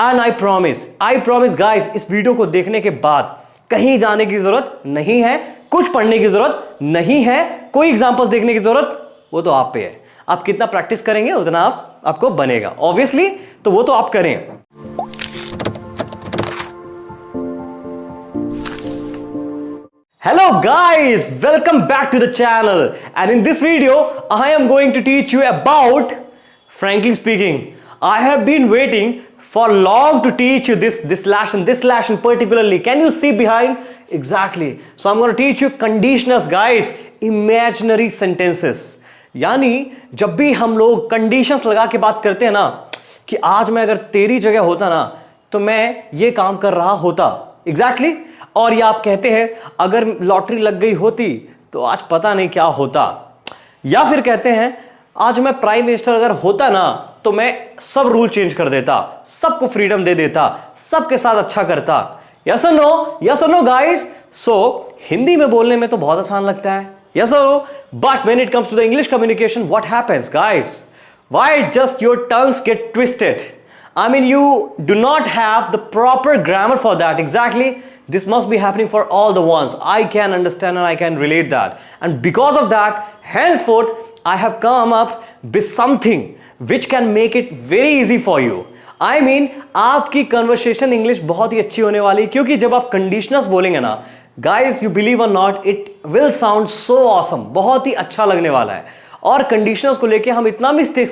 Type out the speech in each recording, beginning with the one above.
And I promise guys, इस video को देखने के बाद कहीं जाने की जरूरत नहीं है, कुछ पढ़ने की जरूरत नहीं है, कोई एग्जांपल्स देखने की जरूरत वो तो आप पे है। आप कितना प्रैक्टिस करेंगे उतना आपको बनेगा ऑब्वियसली, तो वो तो आप करें। Hello guys, welcome back to the channel, and in this video I am going to teach you about, frankly speaking, I have been waiting for long to teach you this lesson particularly. Can you see behind? Exactly. So I'm going to teach you conditionals guys, imaginary sentences. यानी जब भी हम लोग conditions लगा के बात करते हैं ना कि आज मैं अगर तेरी जगह होता ना तो मैं ये काम कर रहा होता, एग्जैक्टली और ये आप कहते हैं अगर लॉटरी लग गई होती तो आज पता नहीं क्या होता, या फिर कहते हैं आज मैं प्राइम मिनिस्टर अगर होता ना तो मैं सब रूल चेंज कर देता, सबको फ्रीडम दे देता, सबके साथ अच्छा करता। यस और नो? यस और नो गाइस? सो हिंदी में बोलने में तो बहुत आसान लगता है, यस और no, but when it comes to the English communication what happens guys? Why just your tongues get twisted? I mean, you do not have the proper grammar for that. Exactly. This must be happening for all the ones. I can understand and I can relate that. And because of that, henceforth, I have come up with something which can make it very easy for you. I mean, आपकी conversation English बहुत ही अच्छी होने वाली है, क्योंकि जब आप conditionals बोलेंगे ना, guys, you believe or not, it will sound so awesome. बहुत ही अच्छा लगने वाला है। और कंडीशनल्स को लेके हम इतना मिस्टेक्स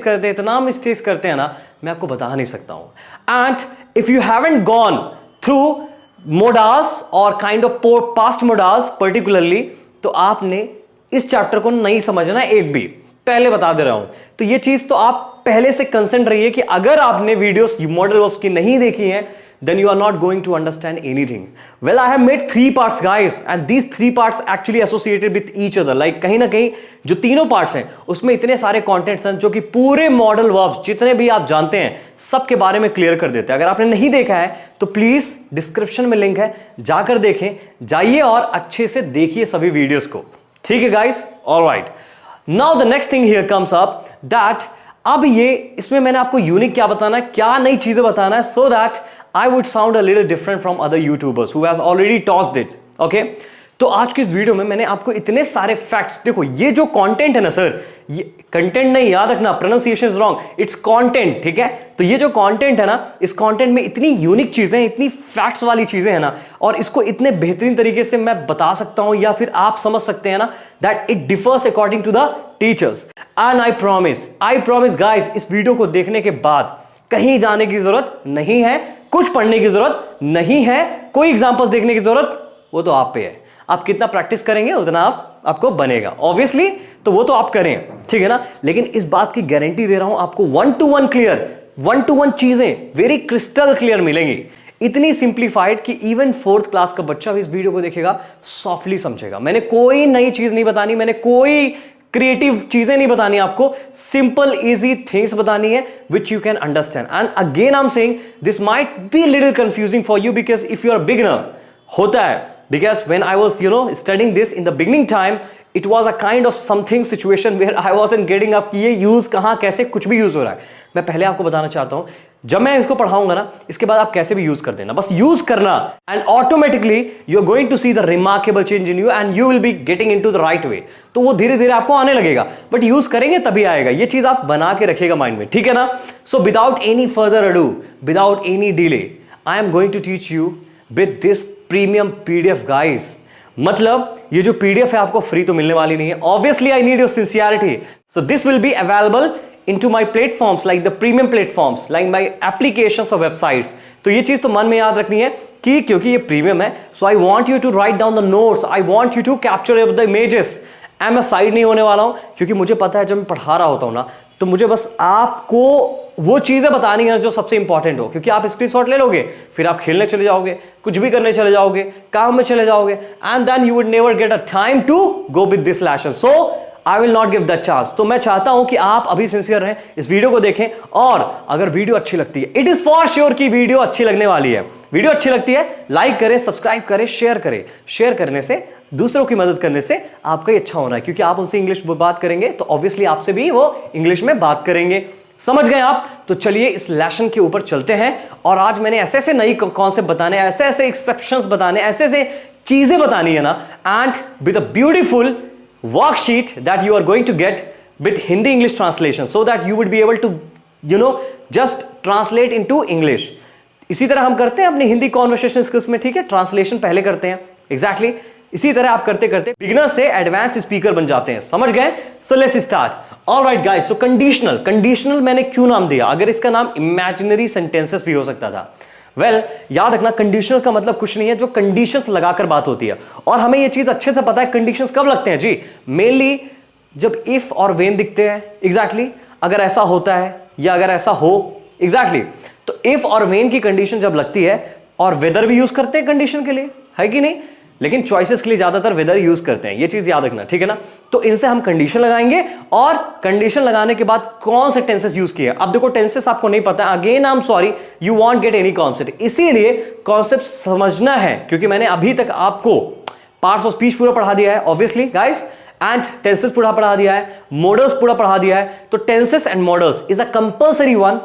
करते हैं ना, मैं आपको बता नहीं सकता हूं। And if you haven't gone through modals और kind of past modals particularly, तो आपने इस चैप्टर को नहीं समझना एक भी, पहले बता दे रहा हूं। तो ये चीज तो आप पहले से कंसर्न रहिए कि अगर आपने वीडियोस मॉडल वर्ब्स की नहीं देखी हैं, then you are not going to understand anything. Well, I have made 3 parts guys, and these 3 parts actually associated with each other. Like कहीं ना कहीं जो तीनों parts हैं उसमें इतने सारे contents हैं जो कि पूरे model verbs जितने भी आप जानते हैं सबके बारे में क्लियर कर देते हैं। अगर आपने नहीं देखा है तो प्लीज डिस्क्रिप्शन में लिंक है, जाकर देखें, जाइए और अच्छे से देखिए सभी वीडियोस को, ठीक है guys? Alright, now the next thing here comes up that अब ये इसमें मैंने आपको यूनिक क्या बताना है, क्या नई चीजें बताना है, so that I would sound a little different from other YouTubers who has already tossed it. Okay? तो आज की इस वीडियो में मैंने आपको इतने सारे फैक्ट्स, देखो ये जो कंटेंट है ना सर, ये कंटेंट नहीं, याद रखना, pronunciation is wrong, it's content, ठीक है? तो ये जो कंटेंट है ना, इस कंटेंट में इतनी यूनिक चीजें, इतनी फैक्ट्स वाली चीजें हैं ना, और इसको इतने बेहतरीन तरीके से मैं बता सकता हूं या फिर आप समझ सकते हैं ना, that it differs according to the teachers. And I promise guys, इस वीडियो को देखने के बाद कहीं जाने की जरूरत नहीं है, कुछ पढ़ने की जरूरत नहीं है, कोई एग्जांपल्स देखने की जरूरत वो तो आप पे है। आप कितना प्रैक्टिस करेंगे उतना आपको बनेगा ऑब्वियसली, तो वो तो आप करें, ठीक है ना? लेकिन इस बात की गारंटी दे रहा हूं आपको 1 to 1 क्लियर, 1 to 1 चीजें वेरी क्रिस्टल क्लियर मिलेंगी, इतनी सिंप्लीफाइड कि इवन 4th क्लास का बच्चा भी इस वीडियो को देखेगा सॉफ्टली समझेगा। मैंने कोई नई चीज नहीं बतानी, मैंने कोई क्रिएटिव चीजें नहीं बतानी आपको, सिंपल इजी थिंग्स बतानी है which you can understand. And again I am saying this might be little confusing for you because if you are beginner, होता है, because when I was studying this in the beginning time, it was a kind of something situation where I wasn't getting up कि ये use कहां कैसे कुछ भी use हो रहा है। मैं पहले आपको बताना चाहता हूं, जब मैं इसको पढ़ाऊंगा ना, इसके बाद आप कैसे भी यूज कर देना, बस यूज करना, and automatically you are going to see the remarkable change in you and you will be getting into the right way. तो वो धीरे धीरे आपको आने लगेगा, बट यूज करेंगे तभी आएगा। ये चीज आप बना के रखिएगा माइंड में, ठीक है ना? So without any further ado, without any delay, I am going to teach you with this premium PDF guys. मतलब ये जो पीडीएफ है आपको फ्री तो मिलने वाली नहीं है, obviously I need your sincerity, so this will be available into my platforms like the premium platforms like my applications or websites। तो ये चीज तो मन में याद रखनी है कि क्योंकि ये प्रीमियम है, so I want you to write down the notes, I want you to capture the images। मैं साइड नहीं होने वाला हूं, क्योंकि मुझे पता है जब मैं पढ़ा रहा होता हूं ना, तो मुझे बस आपको वो चीजें बतानी है जो सबसे इंपॉर्टेंट हो, क्योंकि आप स्क्रीनशॉट ले लोगे, फिर आप खेलने चले जाओगे, कुछ भी करने चले जाओगे, काम में चले जाओगे, and then you would never get a time to go with this lesson. So I will not give that chance. तो मैं चाहता हूं कि आप अभी सिंसियर रहें, इस वीडियो को देखें, और अगर वीडियो अच्छी लगती है, इट इज फॉर श्योर कि वीडियो अच्छी लगने वाली है, वीडियो अच्छी लगती है, लाइक करें, सब्सक्राइब करें, शेयर करें। शेयर करने से, दूसरों की मदद करने से आपका ही अच्छा होना है, क्योंकि आप उनसे इंग्लिश बात करेंगे तो ऑब्वियसली आपसे भी वो इंग्लिश में बात करेंगे। समझ गए आप? तो चलिए इस लेसन के ऊपर चलते हैं और आज मैंने ऐसे ऐसे नई कॉन्सेप्ट बताने, ऐसे ऐसे एक्सेप्शंस बताने, ऐसे ऐसे चीजें बतानी है ना, and with a beautiful worksheet that you are going to get with Hindi English translation, so that you would be able to just translate into English. इसी तरह हम करते हैं अपनी हिंदी कॉन्वर्सेशन स्किल्स में, ठीक है? ट्रांसलेशन पहले करते हैं, एग्जैक्टली इसी तरह आप करते करते बिगिनर से एडवांस स्पीकर बन जाते हैं, समझ गए? So let's start. Alright guys, so conditional मैंने क्यों नाम दिया? अगर इसका नाम इमेजिनरी सेंटेंसेस भी हो सकता था। वेल, याद रखना कंडीशनल का मतलब कुछ नहीं है, जो कंडीशंस लगाकर बात होती है। और हमें यह चीज अच्छे से पता है कंडीशंस कब लगते हैं जी, मेनली जब इफ और वेन दिखते हैं, एग्जैक्टली अगर ऐसा होता है या अगर ऐसा हो, एग्जैक्टली तो इफ और वेन की कंडीशन जब लगती है, और वेदर भी यूज करते हैं कंडीशन के लिए, है कि नहीं? लेकिन चॉइसेस के लिए ज्यादातर वेदर यूज करते हैं, ये चीज याद रखना, ठीक है ना? तो इनसे हम कंडीशन लगाएंगे और कंडीशन लगाने के बाद कौन से टेंसेस यूज किए। अब देखो टेंसेस आपको नहीं पता, again I am sorry, you won't get any concept, इसीलिए कॉन्सेप्ट समझना है, क्योंकि मैंने अभी तक आपको पार्ट्स ऑफ स्पीच पूरा पढ़ा दिया है ऑब्वियसली गाइस, एंड टेंसेस पूरा पढ़ा दिया है, मॉडल्स पूरा पढ़ा दिया है। तो tenses and modals is the compulsory one,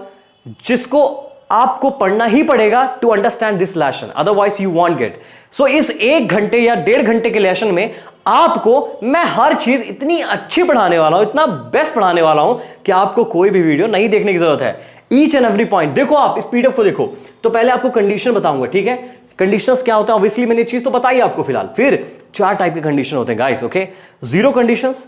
जिसको आपको पढ़ना ही पड़ेगा to understand this lesson, otherwise you won't get. So इस 1 घंटे या 1.5 घंटे के लेसन में आपको मैं हर चीज इतनी अच्छी पढ़ाने वाला हूं, इतना बेस्ट पढ़ाने वाला हूं कि आपको कोई भी वीडियो नहीं देखने की जरूरत है। ईच एंड एवरी पॉइंट देखो, आप इस पीडीएफ को देखो। तो पहले आपको कंडीशन बताऊंगा, ठीक है? कंडीशंस क्या होता है, ऑब्वियसली मैंने चीज तो बताई आपको फिलहाल। फिर 4 टाइप के कंडीशन होते हैं guys, okay? 0 conditions,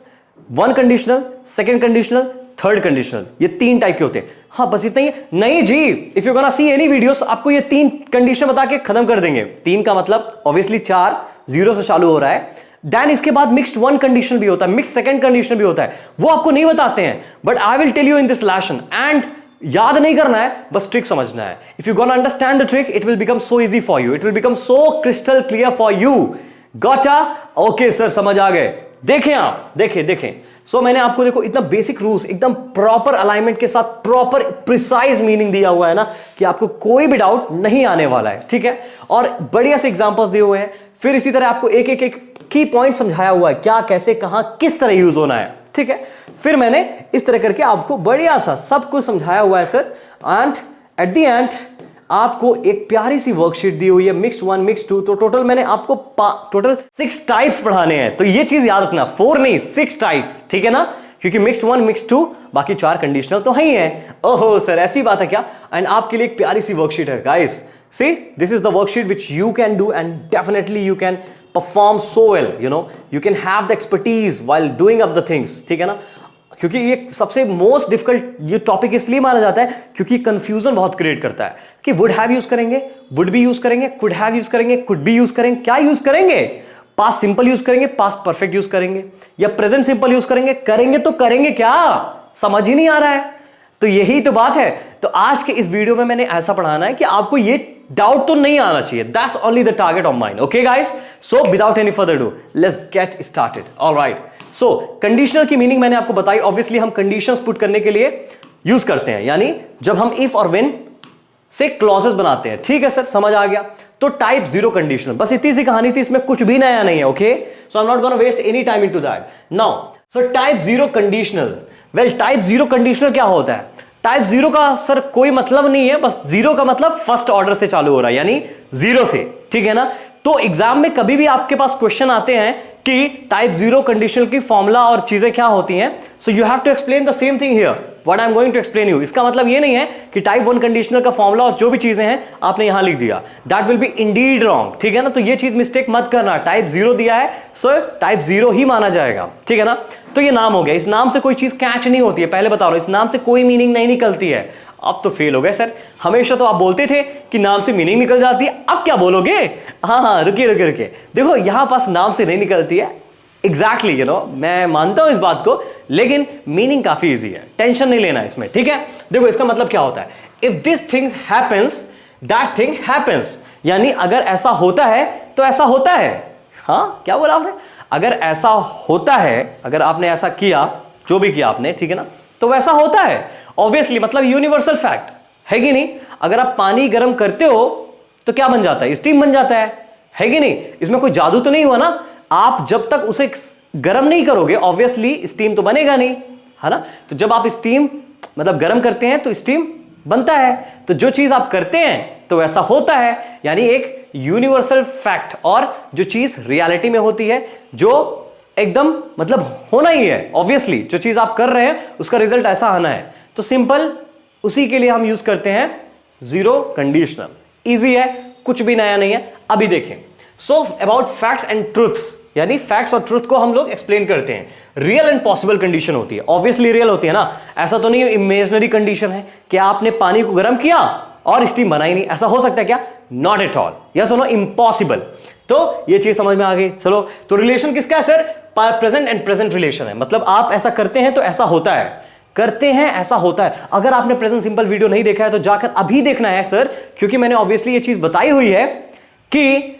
1 conditional, 2nd conditional, 3rd conditional, ये 3 टाइप के होते हैं। हाँ बस इतना ही? नहीं जी, if you gonna see any videos आपको ये 3 कंडीशन बता के खत्म कर देंगे। 3 का मतलब ऑब्वियसली 4 0 से चालू हो रहा है, देन इसके बाद मिक्स्ड 1 कंडीशन भी होता है, मिक्स्ड 2nd कंडीशन भी होता है, वो आपको नहीं बताते हैं, but I will tell you in this lesson. And याद नहीं करना है, बस ट्रिक समझना है। If you gonna understand the trick, it will become so easy for you, it will become so crystal clear for you. Gotta? Okay sir, समझ आ गए। देखें आप, देखें। सो मैंने आपको देखो इतना बेसिक रूल्स, एकदम प्रॉपर अलाइनमेंट के साथ प्रॉपर प्रिसाइज मीनिंग दिया हुआ है ना, कि आपको कोई भी डाउट नहीं आने वाला है, ठीक है? और बढ़िया से एग्जांपल्स दिए हुए हैं। फिर इसी तरह आपको एक की पॉइंट समझाया हुआ है, क्या, कैसे, कहां, किस तरह यूज होना है, ठीक है? फिर मैंने इस तरह करके आपको बढ़िया सा सब कुछ समझाया हुआ है sir. And at the end आपको एक प्यारी सी वर्कशीट दी हुई है, मिक्स 1 मिक्स 2। तो टोटल मैंने आपको टोटल 6 टाइप्स पढ़ाने हैं। तो ये चीज याद रखना, 4 नहीं 6 टाइप्स, ठीक है ना? क्योंकि मिक्स 1 मिक्स 2 बाकी 4 कंडीशनल तो है ही है। ओहो सर, ऐसी बात है क्या? एंड आपके लिए एक प्यारी सी वर्कशीट है guys, see this is the worksheet which you can do and definitely you can perform so well, you can have the expertise while doing up the things, ठीक है ना? क्योंकि ये सबसे मोस्ट डिफिकल्ट ये टॉपिक इसलिए माना जाता है क्योंकि कंफ्यूजन बहुत क्रिएट करता है कि वुड हैव यूज करेंगे, वुड बी यूज करेंगे, कुड हैव यूज करेंगे, कुड बी यूज करेंगे, क्या यूज करेंगे? पास्ट सिंपल यूज करेंगे, पास्ट परफेक्ट यूज करेंगे, या प्रेजेंट सिंपल यूज करेंगे तो करेंगे क्या? समझ ही नहीं आ रहा है। तो यही तो बात है। तो आज के इस वीडियो में मैंने ऐसा पढ़ाना है कि आपको ये डाउट तो नहीं आना चाहिए। That's only the target of mind, okay guys? So without any further do, let's get started. Alright, so conditional की मीनिंग मैंने आपको बताई। ऑब्वियसली हम कंडीशंस पुट करने के लिए यूज करते हैं, यानी जब हम इफ और व्हेन से क्लॉजेस बनाते हैं, ठीक है सर, समझ आ गया? तो टाइप 0 कंडीशनल, बस इतनी सी कहानी थी, इसमें कुछ भी नया नहीं है, okay? So I am not gonna waste any time into that now. So type 0 conditional, well type 0 conditional क्या होता है? टाइप 0 का सर कोई मतलब नहीं है, बस 0 का मतलब फर्स्ट ऑर्डर से चालू हो रहा है, यानी 0 से, ठीक है ना? तो एग्जाम में कभी भी आपके पास क्वेश्चन आते हैं कि टाइप 0 कंडीशनल की फॉर्मूला और चीजें क्या होती हैं, so you have to explain the same thing here what I am going to explain you. इसका मतलब ये नहीं है कि टाइप 1 कंडीशनल का फॉर्मूला और जो भी चीजें हैं आपने यहां लिख दिया, that will be Indeed wrong, ठीक है ना? तो ये चीज मिस्टेक मत करना। टाइप 0 दिया है सर, टाइप 0 ही माना जाएगा, ठीक है ना? तो ये नाम हो गया, इस नाम से कोई चीज कैच नहीं होती है, पहले बता रहा हूं, इस नाम से कोई मीनिंग नहीं निकलती है। अब तो फेल हो गए सर, हमेशा तो आप बोलते थे कि नाम से मीनिंग निकल जाती है, अब क्या बोलोगे? हाँ, रुकिए, देखो यहां पास नाम से नहीं निकलती है, एग्जैक्टली, मैं मानता हूं इस बात को, लेकिन मीनिंग काफी इजी है, टेंशन नहीं लेना इसमें, ठीक है? देखो इसका मतलब क्या होता है, if this thing happens that thing happens, यानी अगर ऐसा होता है तो ऐसा होता है। हाँ, क्या बोला आपने? अगर ऐसा होता है, अगर आपने ऐसा किया, जो भी किया आपने, ठीक है ना, तो वैसा होता है। ऑब्वियसली, मतलब यूनिवर्सल फैक्ट है कि नहीं? अगर आप पानी गर्म करते हो तो क्या बन जाता है? स्टीम बन जाता है कि नहीं? इसमें कोई जादू तो नहीं हुआ ना? आप जब तक उसे गर्म नहीं करोगे ऑब्वियसली स्टीम तो बनेगा नहीं, है ना? तो जब आप स्टीम मतलब गर्म करते हैं तो स्टीम बनता है, तो जो चीज आप करते हैं तो ऐसा होता है। यानी एक यूनिवर्सल फैक्ट, और जो चीज रियलिटी में होती है, जो एकदम मतलब होना ही है, ऑब्वियसली जो चीज आप कर रहे हैं उसका रिजल्ट ऐसा आना है। तो सिंपल, उसी के लिए हम यूज करते हैं जीरो कंडीशनल। इजी है, कुछ भी नया नहीं है। अभी देखें, so about facts and truths, यानी फैक्ट्स और ट्रुथ को हम लोग एक्सप्लेन करते हैं। रियल एंड पॉसिबल कंडीशन होती है, ऑब्वियसली रियल होती है ना, ऐसा तो नहीं इमेजिनरी कंडीशन है कि आपने पानी को गर्म किया और स्टीम बना ही नहीं, ऐसा हो सकता है क्या? नॉट एट ऑल, यस और नो, इम्पॉसिबल। तो ये चीज समझ में आ गई। चलो, तो रिलेशन किसका है sir? Present and present relation है, मतलब आप ऐसा करते हैं तो ऐसा होता है, करते हैं ऐसा होता है। अगर आपने प्रेजेंट सिंपल वीडियो नहीं देखा है तो जाकर अभी देखना है सर, क्योंकि मैंने ऑब्वियसली ये चीज बताई हुई है कि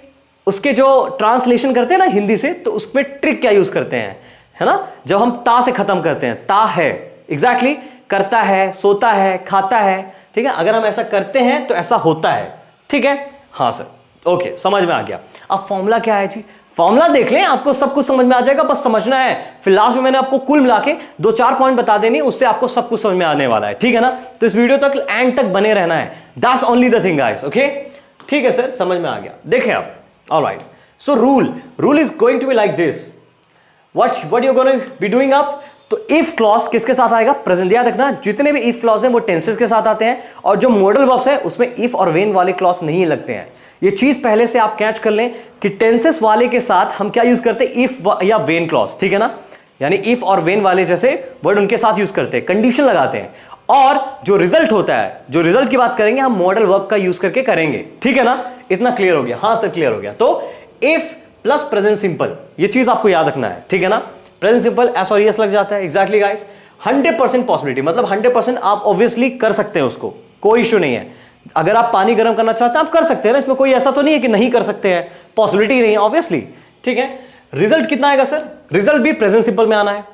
उसके जो ट्रांसलेशन करते हैं ना हिंदी से, तो उसमें ट्रिक क्या यूज करते हैं, है ना? जब हम ता से खत्म करते हैं, ता है, एग्जैक्टली करता है, सोता है, खाता है, ठीक है। अगर हम ऐसा करते हैं तो ऐसा होता है, ठीक है। हाँ सर, ओके, समझ में आ गया। अब फॉर्मूला क्या है जी? फॉर्मूला देख लें, आपको सब कुछ समझ में आ जाएगा, बस समझना है। फिर लास्ट में मैंने आपको कुल मिला के 2-4 पॉइंट बता देनी, उससे आपको सब कुछ समझ में आने वाला है, ठीक है ना? तो इस वीडियो तक एंड तक बने रहना है, that's only the thing guys, okay? ठीक है सर, समझ में आ गया। देखें आप, alright. So rule is going to be like this. What you going to be doing up? तो इफ क्लॉज किसके साथ आएगा? प्रेजेंट। याद रखना, जितने भी इफ क्लॉज हैं वो टेंसेस के साथ आते हैं, और जो मॉडल वर्ब्स है उसमें इफ और वेन वाले क्लॉज नहीं लगते हैं। ये चीज पहले से आप कैच कर लें कि टेंसेस वाले के साथ हम क्या यूज करते हैं? इफ या वेन क्लॉज, ठीक है ना? यानी इफ और वेन वाले जैसे वर्ड उनके साथ यूज करते हैं, कंडीशन लगाते हैं। और जो रिजल्ट होता है, जो रिजल्ट की बात करेंगे, हम मॉडल वर्ब का यूज करके करेंगे, ठीक है ना? इतना क्लियर हो गया? हाँ सर, क्लियर हो गया। तो इफ प्लस प्रेजेंट सिंपल, ये चीज आपको याद रखना है, ठीक है ना? प्रेजेंट सिंपल एस और एस लग जाता है, एग्जैक्टली गाइस। 100% पॉसिबिलिटी, मतलब 100% आप ऑब्वियसली कर सकते हैं उसको, कोई इशू नहीं है। अगर आप पानी गर्म करना चाहते हैं आप कर सकते हैं ना, इसमें कोई ऐसा तो नहीं है कि नहीं कर सकते हैं, पॉसिबिलिटी नहीं है ऑब्वियसली, ठीक है। रिजल्ट कितना आएगा सर? रिजल्ट भी प्रेजेंट सिंपल में आना है,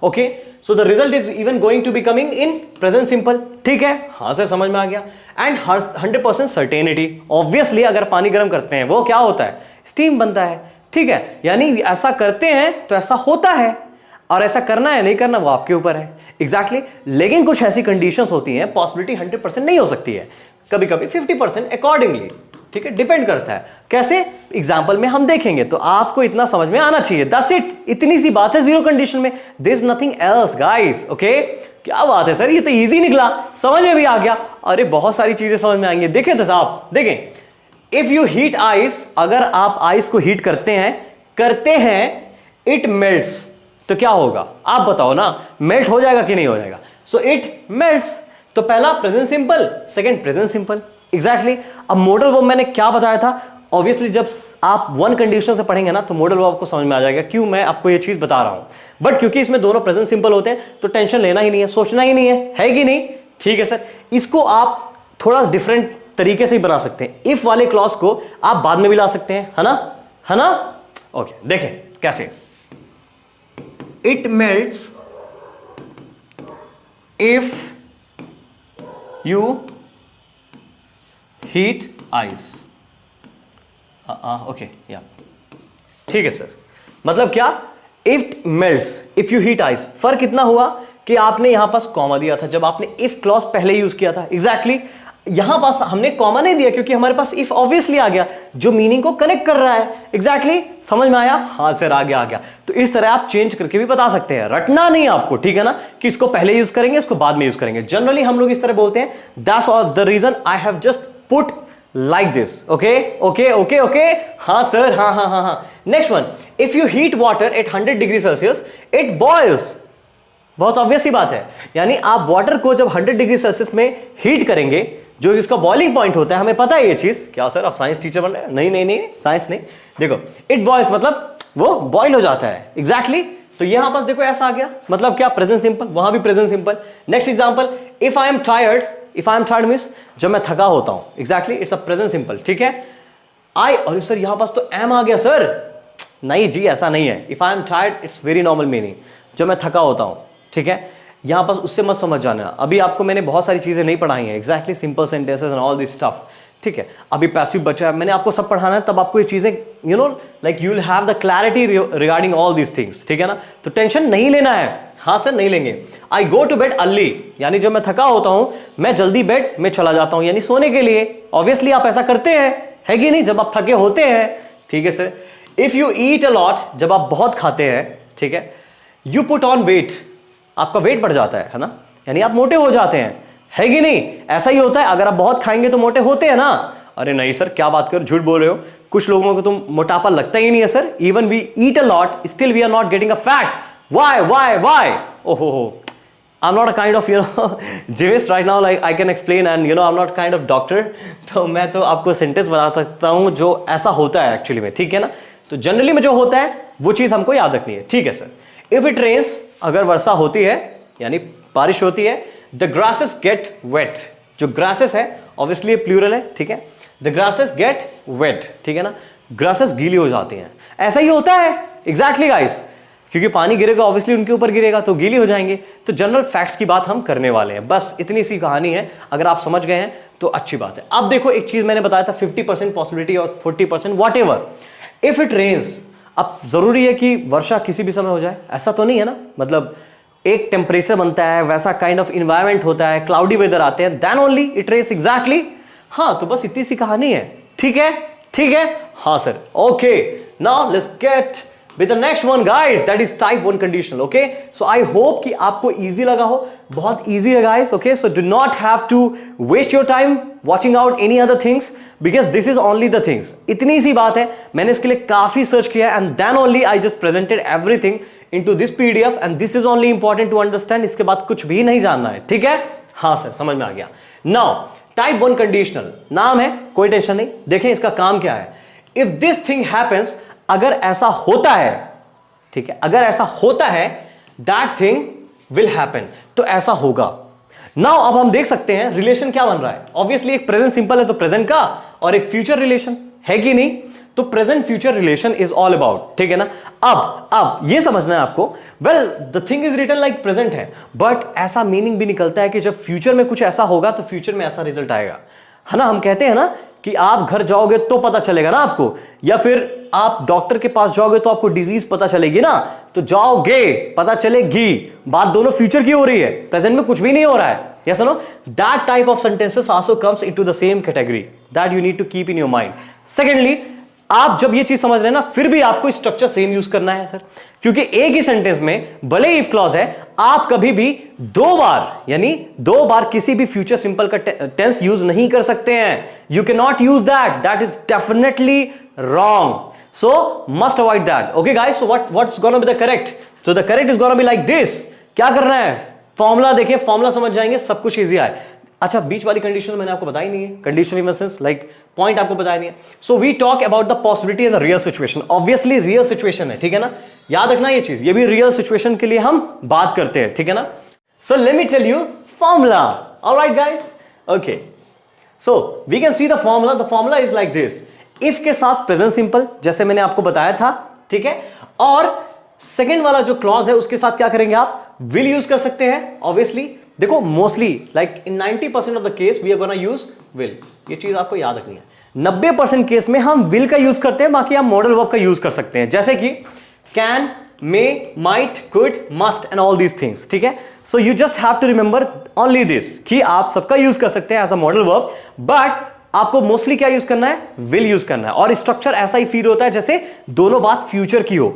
okay. So the result is even going to be coming in present simple, ठीक है। हाँ सर, समझ में आ गया। एंड 100% सर्टेनिटी, ऑब्वियसली अगर पानी गर्म करते हैं वो क्या होता है? स्टीम बनता है, ठीक है। यानी ऐसा करते हैं तो ऐसा होता है, और ऐसा करना है नहीं करना वो आपके ऊपर है, एग्जैक्टली। लेकिन कुछ ऐसी कंडीशंस होती हैं, पॉसिबिलिटी 100% नहीं हो सकती है, कभी कभी 50% अकॉर्डिंगली, ठीक है, डिपेंड करता है। कैसे? एग्जाम्पल में हम देखेंगे, तो आपको इतना समझ में आना चाहिए, दैट्स इट। इतनी सी बात है जीरो कंडीशन में, there is nothing else guys, okay. क्या बात है सर, ये तो इजी निकला, समझ में भी आ गया। अरे बहुत सारी चीजें समझ में आएंगी। देखें तो साहब, देखें, इफ यू हीट आइस, अगर आप आइस को हीट करते हैं इट मेल्ट्स, तो क्या होगा आप बताओ ना? मेल्ट हो जाएगा कि नहीं हो जाएगा? So it melts. तो पहला present simple, second present simple, exactly. अब मॉडल वर्ब मैंने क्या बताया था? ऑब्वियसली जब आप वन कंडीशन से पढ़ेंगे ना तो मॉडल वर्ब आपको समझ में आ जाएगा क्यों मैं आपको ये चीज बता रहा हूं। बट क्योंकि इसमें दोनों प्रेजेंट सिंपल होते हैं तो टेंशन लेना ही नहीं है, सोचना ही नहीं है कि नहीं? ठीक है सर। इसको आप थोड़ा डिफरेंट तरीके से ही बना सकते हैं। इफ वाले क्लॉज को आप बाद में भी ला सकते हैं, है ना? ओके, देखें कैसे। It melts if you heat ice. Okay, या ठीक है सर। मतलब क्या? If melts if you heat ice. फर्क कितना हुआ कि आपने यहां पास कॉमा दिया था जब आपने इफ क्लॉज पहले यूज किया था, एग्जैक्टली। यहां पास हमने कॉमा नहीं दिया क्योंकि हमारे पास इफ ऑब्वियसली आ गया जो मीनिंग को कनेक्ट कर रहा है, एग्जैक्टली। समझ में आया? हाँ सर, आ गया। तो इस तरह आप चेंज करके भी बता सकते हैं, रटना नहीं आपको, ठीक है ना? कि इसको पहले यूज करेंगे, इसको बाद में यूज करेंगे। जनरली हम लोग इस तरह बोलते हैं, that's the reason I have just put like this, okay. हाँ सर, हाँ। Next one, if you heat water at 100 degree Celsius it boils। बहुत ऑब्वियस ही बात है, यानी आप वाटर को जब 100 डिग्री सेल्सियस में हीट करेंगे, जो इसका बॉइलिंग पॉइंट होता है, हमें पता है ये चीज। क्या सर आप साइंस टीचर बन रहे हैं? नहीं, साइंस नहीं। देखो, इट बॉइल्स मतलब वो बॉइल हो जाता है, एग्जैक्टली। तो यहां पास देखो ऐसा आ गया, मतलब क्या? प्रेजेंट सिंपल, वहां भी present simple. Next example, if I am tired means जब मैं थका होता हूं, exactly, it's a present simple, ठीक है। और सर यहां पास तो एम आ गया सर। नहीं जी, ऐसा नहीं है। If I am tired it's very normal meaning, जब मैं थका होता हूं, ठीक है। यहां पास उससे मत समझ जाना, अभी आपको मैंने बहुत सारी चीजें नहीं पढ़ाई हैं, exactly, simple sentences and all this stuff, ठीक है, अभी पैसिव बचा है, मैंने आपको सब पढ़ाना है, तब आपको ये चीजें you know like you will have the clarity regarding all these things, ठीक है ना। तो टेंशन नहीं लेना है, हाँ सर नहीं लेंगे। आई गो टू बेड अर्ली, यानी जब मैं थका होता हूं मैं जल्दी बेड में चला जाता हूं, यानी सोने के लिए। ऑब्वियसली आप ऐसा करते हैं, है कि नहीं, जब आप थके होते हैं, ठीक है sir. If you eat a lot, जब आप बहुत खाते हैं, ठीक है, यू पुट ऑन वेट, आपका वेट बढ़ जाता है ना, यानी आप मोटे हो जाते हैं, है कि नहीं। ऐसा ही होता है, अगर आप बहुत खाएंगे तो मोटे होते हैं ना। अरे नहीं सर क्या बात कर, झूठ बोल रहे हो, कुछ लोगों को तो मोटापा लगता ही नहीं है sir. Even we eat a lot still we are not getting a fat. Why ओहो, I'm not a kind of Jewish right now, like I can explain, and I'm not kind of doctor, तो मैं तो आपको sentence बता सकता हूं जो ऐसा होता है एक्चुअली में, ठीक है ना। तो जनरली में जो होता है वो चीज हमको याद रखनी है, ठीक है सर। इफ इट रेन्स, अगर वर्षा होती है यानी बारिश होती है, द ग्रासेस गेट वेट, जो ग्रासेस है ऑब्वियसली प्लूरल है, ठीक है, द ग्रासेस गेट वेट, ठीक है ना, ग्रासेस गीली हो जाती हैं। ऐसा ही होता है एग्जैक्टली गाइस, क्योंकि पानी गिरेगा ऑब्वियसली उनके ऊपर गिरेगा तो गीली हो जाएंगे। तो जनरल फैक्ट्स की बात हम करने वाले हैं, बस इतनी सी कहानी है, अगर आप समझ गए हैं तो अच्छी बात है। अब देखो एक चीज मैंने बताया था 50% पॉसिबिलिटी और 40% whatever if it rains. अब जरूरी है कि वर्षा किसी भी समय हो जाए, ऐसा तो नहीं है ना, मतलब एक टेम्परेचर बनता है, वैसा काइंड ऑफ इन्वायरमेंट होता है, क्लाउडी वेदर आते हैं, then only it rains exactly. हाँ तो बस इतनी सी कहानी है, ठीक है, ठीक है, हाँ sir, okay. Now let's get with the next one guys, that is type 1 conditional, okay। so I hope कि आपको easy लगा हो, बहुत easy है guys, okay। so do not have to waste your time watching out any other things because this is only the things। इतनी सी बात है, मैंने इसके लिए काफी सर्च किया and then only I just presented everything into this PDF and this is only important to understand। इसके बाद कुछ भी नहीं जानना है, ठीक है, हाँ सर समझ में आ गया। now type 1 conditional नाम है, कोई टेंशन नहीं, देखें इसका काम क्या है। if this thing happens, अगर ऐसा होता है, ठीक है, अगर ऐसा होता है, that thing will happen, तो ऐसा होगा। नाउ अब हम देख सकते हैं रिलेशन क्या बन रहा है। ऑब्वियसली एक प्रेजेंट सिंपल है तो प्रेजेंट का, और एक फ्यूचर रिलेशन है कि नहीं, तो present future relation is all about, ठीक है ना। अब ये समझना है आपको, well the thing is written like present है, बट ऐसा मीनिंग भी निकलता है कि जब फ्यूचर में कुछ ऐसा होगा तो फ्यूचर में ऐसा रिजल्ट आएगा, है ना। हम कहते हैं ना कि आप घर जाओगे तो पता चलेगा ना आपको, या फिर आप डॉक्टर के पास जाओगे तो आपको डिजीज पता चलेगी ना, तो जाओगे पता चलेगी, बात दोनों फ्यूचर की हो रही है, प्रेजेंट में कुछ भी नहीं हो रहा है। Yes no, that type of sentences also comes into the same category, that you need to keep in your mind. Secondly, आप जब ये चीज समझ रहे हैं ना, फिर भी आपको स्ट्रक्चर सेम यूज करना है सर, क्योंकि एक ही सेंटेंस में भले इफ क्लॉज है, आप कभी भी दो बार किसी भी फ्यूचर सिंपल का टेंस यूज नहीं कर सकते हैं। You can not use that is definitely wrong, so must avoid that, okay guys। so what's gonna be the correct, so the correct is gonna be like this। क्या करना है, formula देखिए, formula समझ जाएंगे, सब कुछ इजी है। अच्छा बीच वाली कंडीशन मैंने आपको बताई नहीं है, condition in the sense like point आपको बताया नहीं है। So we talk about the possibility in the real situation, obviously real situation है, ठीक है ना, याद रखना ये चीज, ये भी रियल सिचुएशन के लिए हम बात करते हैं, ठीक है ना। So let me tell you formula, alright guys, okay. So we can see the formula, the formula is like this. If के साथ प्रेजेंट सिंपल, जैसे मैंने आपको बताया था, ठीक है, और सेकेंड वाला जो क्लॉज है उसके साथ क्या करेंगे आप, विल यूज कर सकते हैं। ऑब्वियसली देखो mostly like in 90% of the case we are gonna use will, ये चीज आपको याद रखनी है। 90% केस में हम विल का यूज करते हैं, बाकी आप मॉडल वर्ब का यूज कर सकते हैं, जैसे कि can, may, might, could, must and all these things, ठीक है। So you just have to remember only this कि आप सबका यूज कर सकते हैं as a modal verb, but आपको मोस्टली क्या यूज करना है, विल यूज करना है। और स्ट्रक्चर ऐसा ही फील होता है जैसे दोनों बात फ्यूचर की हो,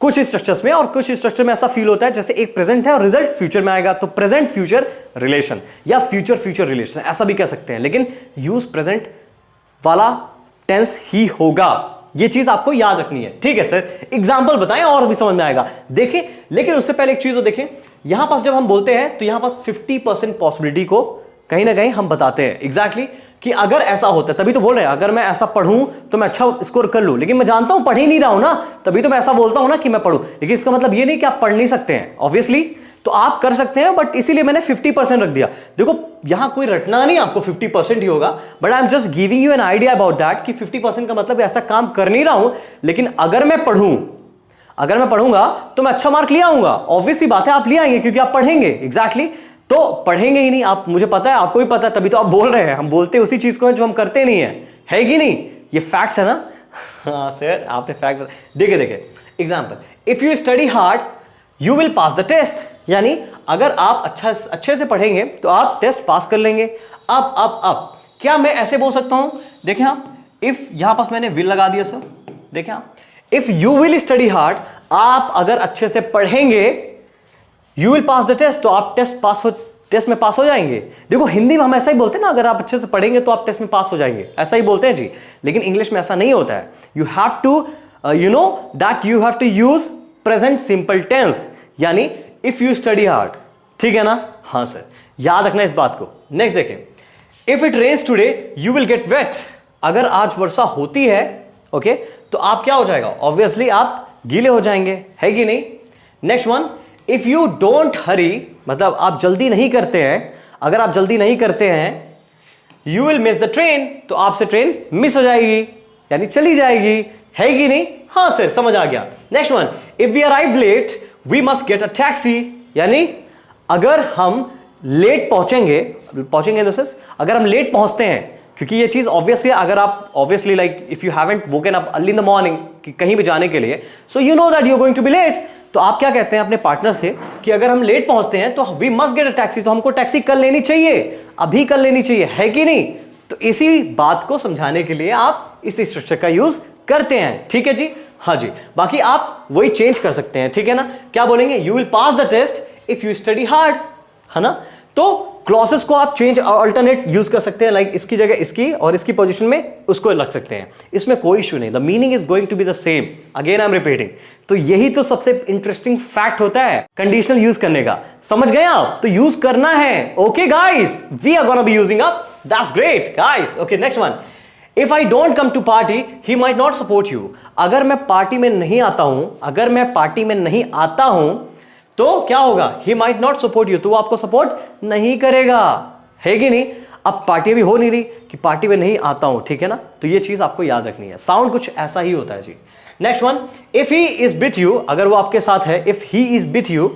कुछ स्ट्रक्चर्स में, और कुछ स्ट्रक्चर में ऐसा फील होता है जैसे एक प्रेजेंट है और रिजल्ट फ्यूचर में आएगा, तो प्रेजेंट फ्यूचर रिलेशन या फ्यूचर फ्यूचर रिलेशन ऐसा भी कह सकते हैं, लेकिन यूज प्रेजेंट वाला टेंस ही होगा। ये चीज आपको याद रखनी है, ठीक है सर। एग्जांपल बताएं और भी समझ में आएगा, देखें। लेकिन उससे पहले एक चीज देखें, यहां पास जब हम बोलते हैं तो यहां पास 50% पॉसिबिलिटी को कहीं ना कहीं हम बताते हैं एग्जैक्टली कि अगर ऐसा होता है, तभी तो बोल रहे हैं अगर मैं ऐसा पढ़ूं तो मैं अच्छा स्कोर कर लूं, लेकिन मैं जानता हूं पढ़ ही नहीं रहा हूं ना, तभी तो मैं ऐसा बोलता हूं ना कि मैं पढ़ूं। लेकिन इसका मतलब ये नहीं कि आप पढ़ नहीं सकते हैं, ऑब्वियसली तो आप कर सकते हैं, बट इसीलिए मैंने 50% रख दिया। देखो यहां कोई रटना नहीं, आपको 50% ही होगा, but I am just giving you an idea about that कि 50% का मतलब ऐसा काम कर नहीं रहा हूं, लेकिन अगर मैं पढ़ूंगा तो मैं अच्छा मार्क ले आऊंगा। ऑब्वियस सी बात है, आप ले आएंगे क्योंकि आप पढ़ेंगे एग्जैक्टली। तो पढ़ेंगे ही नहीं आप, मुझे पता है, आपको भी पता है, तभी तो आप बोल रहे हैं। हम बोलते उसी चीज को है जो हम करते नहीं है कि नहीं? ये फैक्ट्स है ना। हाँ सर आपने फैक्ट, देखिए देखिए example, if you study hard you will pass the test, यानी अगर आप अच्छे से पढ़ेंगे तो आप टेस्ट पास कर लेंगे। अब क्या मैं ऐसे बोल सकता हूं, देखें आप, इफ यहां पास मैंने विल लगा दिया सर, देखें आप, if you will study hard, आप अगर अच्छे से पढ़ेंगे you will pass the test, तो आप टेस्ट में पास हो जाएंगे। देखो हिंदी में हम ऐसा ही बोलते हैं ना, अगर आप अच्छे से पढ़ेंगे तो आप टेस्ट में पास हो जाएंगे, ऐसा ही बोलते हैं जी। लेकिन इंग्लिश में ऐसा नहीं होता है। You have to you know that you have to use present simple tense, यानी इफ यू स्टडी हार्ड, ठीक है ना? हाँ सर, याद रखना इस बात को। नेक्स्ट देखें, if it rains today you will get wet, अगर आज वर्षा होती है ओके तो आप क्या हो जाएगा, ऑब्वियसली आप गीले हो जाएंगे, है कि नहीं? Next one, if you don't हरी, मतलब आप जल्दी नहीं करते हैं, अगर आप जल्दी नहीं करते हैं you will miss the train, तो आपसे ट्रेन मिस हो जाएगी, यानी चली जाएगी, है कि नहीं? हाँ सर समझ आ गया। Next one, if we arrive late we must get a taxi, यानी अगर हम लेट पहुंचेंगे इन द सेंस, अगर हम लेट पहुंचते हैं, क्योंकि ये चीज ऑब्वियसली, अगर आप obviously like if you haven't woken up early in the morning कहीं भी जाने के लिए, so you know that you are going to be late, तो आप क्या कहते हैं अपने पार्टनर से कि अगर हम लेट पहुंचते हैं तो we must get a taxi, तो हमको टैक्सी कर लेनी चाहिए, अभी कर लेनी चाहिए, है कि नहीं? तो इसी बात को समझाने के लिए आप इस स्ट्रक्चर का यूज करते हैं, ठीक है जी? हाँ जी, बाकी आप वही चेंज कर सकते हैं, ठीक है ना? क्या बोलेंगे, you will pass the test if you study hard, है ना? तो क्लॉसेस को आप चेंज अल्टरनेट यूज कर सकते हैं, लाइक इसकी जगह इसकी और इसकी पोजीशन में उसको लग सकते हैं, इसमें कोई इशू नहीं, the meaning is going to be the same, again I am repeating. तो यही तो सबसे इंटरेस्टिंग फैक्ट होता है कंडीशनल यूज करने का, समझ गए आप? तो यूज करना है, okay guys, we are gonna be using up, that's great guys. Okay next one, if I don't come to party he might not support you, अगर मैं पार्टी में नहीं आता हूं, तो क्या होगा, ही माइट नॉट सपोर्ट यू, तो वो आपको सपोर्ट नहीं करेगा, है कि नहीं? अब पार्टी भी हो नहीं रही कि पार्टी में नहीं आता हूं, ठीक है ना? तो ये चीज आपको याद रखनी है, साउंड कुछ ऐसा ही होता है जी। Next one, if he is with you, अगर वो आपके साथ है, if he is with you